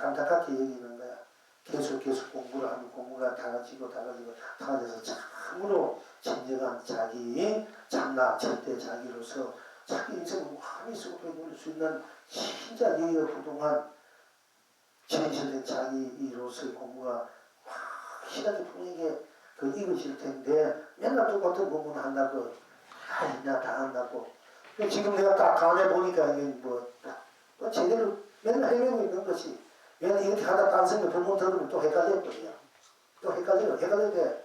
안타깝게 얘기하는 거야. 계속 공부를 하면 공부가 달라지고 달라져서 참으로 진정한 자기 참나 절대 자기로서 자기 인생을 많이 쓰고 배울 수 있는 진짜 여여부동한 진실된 자기로서의 공부가 확실하게 분명하게 그 익어질 텐데 맨날 똑같은 공부는 한다고 나 다 한다고 지금 내가 딱 간에 보니까 이게 뭐 제대로 맨날 헤매고 있는 것이 왜냐면 이렇게 하다 딴 생각 본문 들으면 또 헷갈려버려. 또 헷갈리게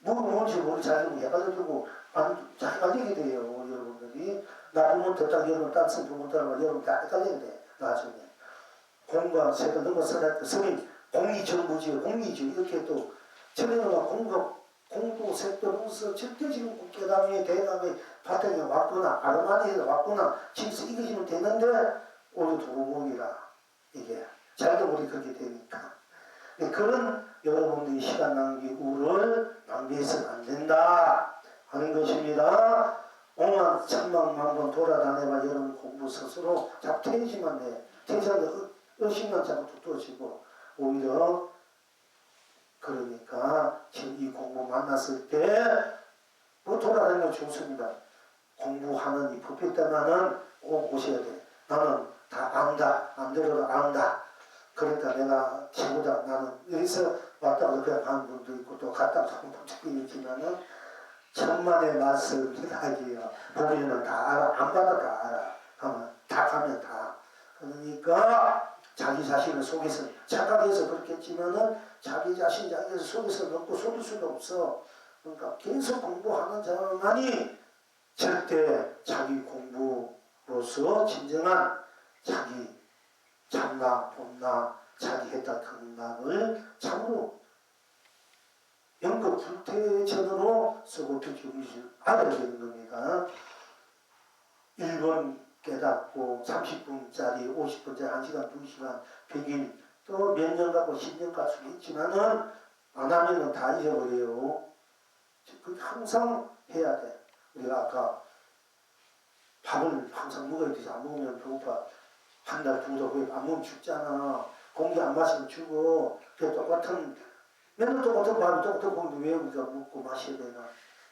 뭔지 모르 자기는 헷갈려지고 헷갈리게 돼요. 여러분들이 나 본문 듣다가 여러분 딴 생각 본문 들으면 여러분 다 헷갈리게 돼. 나중에 공과 세도 넘어서는 스님 공이 전부지요. 공이죠. 이렇게 또 전에는 공도 색도 넘어서 절대적인 깨달음의 대감의 바탕에 왔구나 아르마니에서 왔구나 진짜 이것이면 되는데 오늘 도목이라 이게 잘도 우리 그렇게 되니까 그런 여러분들이 시간 낭비 우를 낭비해서는 안 된다 하는 것입니다. 오만 천만 번 돌아다녀봐 여러분 공부 스스로 자꾸 퇴지만 해. 퇴지하면 의식만 자꾸 두터워지고 오히려 그러니까 지금 이 공부 만났을 때 뭐 돌아다니면 좋습니다. 공부하는 이 법회 때만은 꼭 오셔야 돼. 나는 다 안다. 안 들어도 안다. 그러니까 내가 최고다. 나는 여기서 왔다가 그냥 가는 분도 있고 또 갔다가 가는 분도 있지만은 천만의 말씀 기다기야. 보면은 다 알아. 안 봐도 다 알아. 다 가면 다. 그러니까 자기 자신을 속에서 착각해서 그렇겠지만은 자기 자신 자기 속에서 넣고 속일 수도 없어. 그러니까 계속 공부하는 사람만이 절대 자기 공부로서 진정한 자기 참나 본나 자기 했다 극락을 참으로 연극 불태전으로 쓰고 비추기 알아야 되는 겁니다. 1번 깨닫고 30분짜리 50분짜리 1시간 2시간 100일 또 몇 년 가고 10년 갈 수도 있지만은 안 하면은 다 잊어버려요. 그 항상 해야 돼. 우리가 아까 밥을 항상 먹어야 되지. 안 먹으면 배고파. 한 달, 두 달 후에 안 먹으면 죽잖아. 공기 안 마시면 죽어. 그 똑같은, 맨날 똑같은 밥이 똑같은 공기 왜 우리가 먹고 마셔야 되나.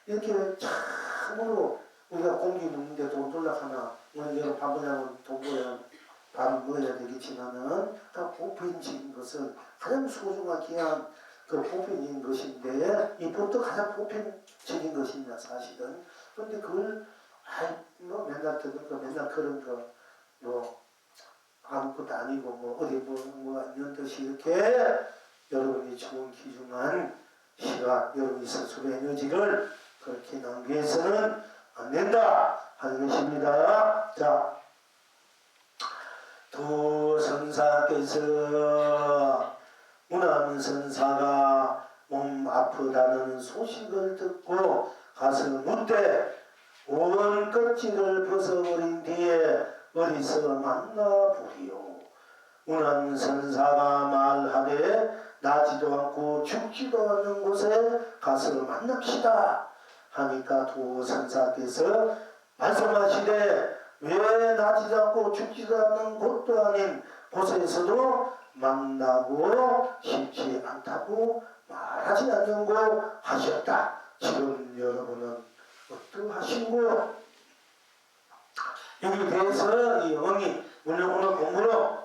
이렇게 참으로 우리가 공기 먹는데 돈 들락하나. 오늘 여러분 밥 먹으면 돈 벌어야 밥을 먹어야 되겠지만은 다 보편적인 것을 가장 소중한 귀한 그 보편적인 것인데 이 법도 가장 보편적인 것입니다. 사실은. 그런데 그걸 뭐 맨날 듣는 거 맨날 그런 거 뭐 아무것도 아니고 뭐 어디 뭐가 있는 듯이 이렇게 여러분이 좋은 귀중한 시간 여러분이 스스로 에너지를 그렇게 낭비해서는 안 된다 하는 것입니다. 자, 도선사께서 문암선사가 몸 아프다는 소식을 듣고 가서 묻되 온 껍질을 벗어버린 뒤에 어디서 만나보리요. 문암선사가 말하되 나지도 않고 죽지도 않는 곳에 가서 만납시다 하니까 도선사께서 말씀하시되 왜 나지도 않고 죽지도 않는 곳도 아닌 곳에서도 만나고 싶지 않다고 말하지 않는고 하셨다. 지금 여러분은 어떠하신고? 여기 대해서 이 응이 물론 오늘 공부로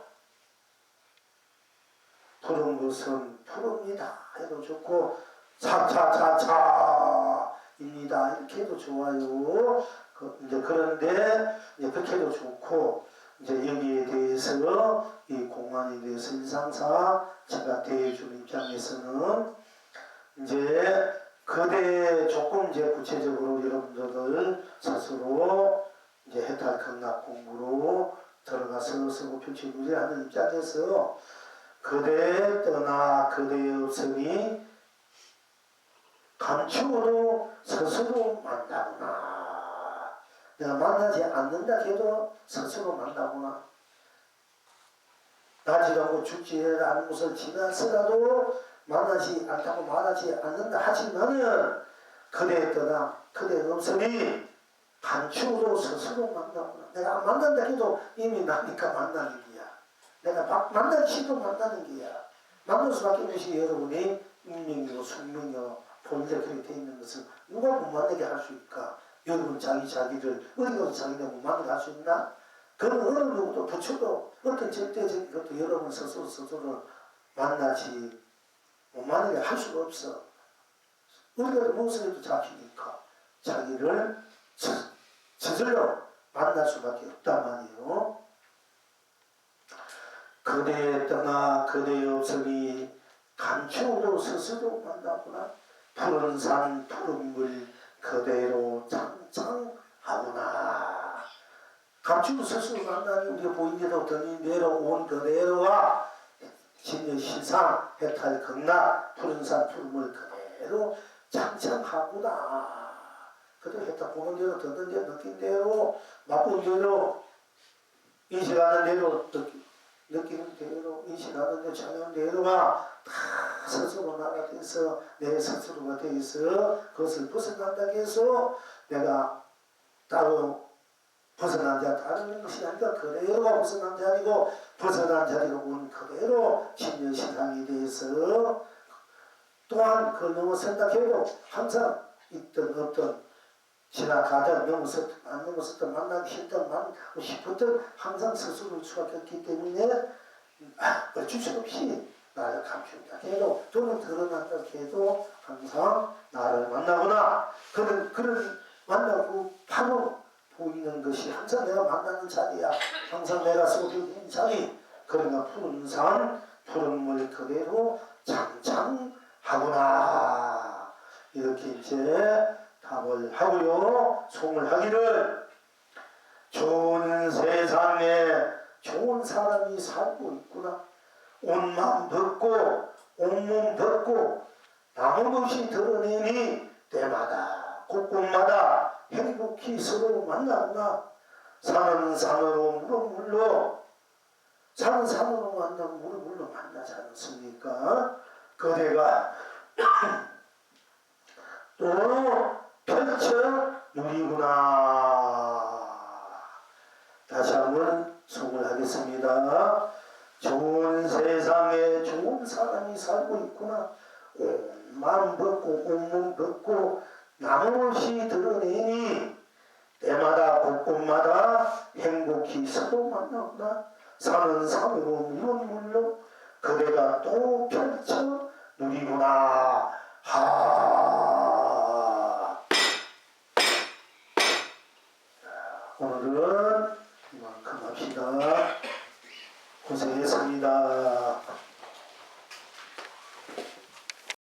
푸른 것은 푸릅니다 해도 좋고 차차차차입니다 이렇게 해도 좋아요. 이제 그런데 이제 그렇게 해도 좋고 이제 여기에 대해서 이 공안에 대해서 일상사 제가 대해주는 입장에서는 이제 그대 조금 이제 구체적으로 여러분들 스스로 이제 해탈 극락 공부로 들어가서 쓰고 표치무리 하는 입장에서 그대 떠나 그대의 없음이 감추어도 스스로 만나구나. 내가 만나지 않는다 해도 스스로 만나구나. 나지 않고 죽지 않은 것을 지나서라도 만나지 않다고 말하지 않는다 하지만은 그대 떠나 그대 없음이 감추어도 스스로 만나구나. 내가 안 만난다 해도 이미 나니까 만나는 거야. 내가 만나기 싫어도 만나는 거야. 만날 수밖에 없는 것이 여러분이 운명이고 숙명이고 본래 그렇게 돼 있는 것을 누가 못 만나게 할 수 있을까? 여러분 자기를 어디 가서 자기가 못 만나게 할 수 있나? 그건 어느 누구도 부처도 어떤 절대적인 것도 여러분 스스로 만나지 못 만나게 할 수가 없어. 우리가 무엇에도 잡히니까 자기를 저절로 만날 수밖에 없단 말이에요. 그대 떠나 그대 없음이 감추어도 스스로 만나구나. 푸른 산 푸른 물 그대로 장장하구나. 감추고 스스로 만나니 우리가 보인 데도 더니 내려온 그대로와 진의 시상 해탈 극락 푸른 산 푸른 물 그대로 장장하구나. 그대로 해탈 보는 대로 듣는 대로 느낀 대로 맛본 대로 인식하는 대로 느끼는 대로 인식하는 대로 참여하는 대로가 다 스스로 나가 돼서 내 스스로가 돼서 그것을 벗어난다고 해서 내가 따로 벗어난 자 다른 것이 아니라 그대로가 벗어난 자리고 벗어난 자리로 온 그대로 진여시상이 돼서 또한 그걸 넘어선다 해도 항상 있던 없던 지나가든 넘어섰든 안 넘어섰든 만나기 싫든 만나고 싶었든 항상 스스로를 수밖에 없기 때문에 어쩔 수 없이 나를 감춘다 해도 돈을 드러난다 해도 항상 나를 만나구나. 그런 만나고 바로 보이는 것이 항상 내가 만나는 자리야. 항상 내가 속에 있는 자리. 그러니까 푸른 산 푸른 물 그대로 장장하구나. 이렇게 이제 답을 하고요. 송을 하기를 좋은 세상에 좋은 사람이 살고 있구나. 옷만 벗고 온몸 벗고 남은 것이 드러내니 때마다 곳곳마다 행복히 서로 만나구나. 산은 산으로 물은 물로 산은 산으로 만나고 물은 물로 만나지 않습니까? 그대가 또 펼쳐 누리구나. 다시 한번 송을 하겠습니다. 좋은 세상에 좋은 사람이 살고 있구나. 옷만 벗고 온몸 벗고 남은 옷이 드러내니 때마다 곳곳마다 행복히 서로 만나구나. 산은 산으로 물은 물로 그대가 또 펼쳐 누리구나. 하. 오늘은 이만큼 합시다. 고생했습니다.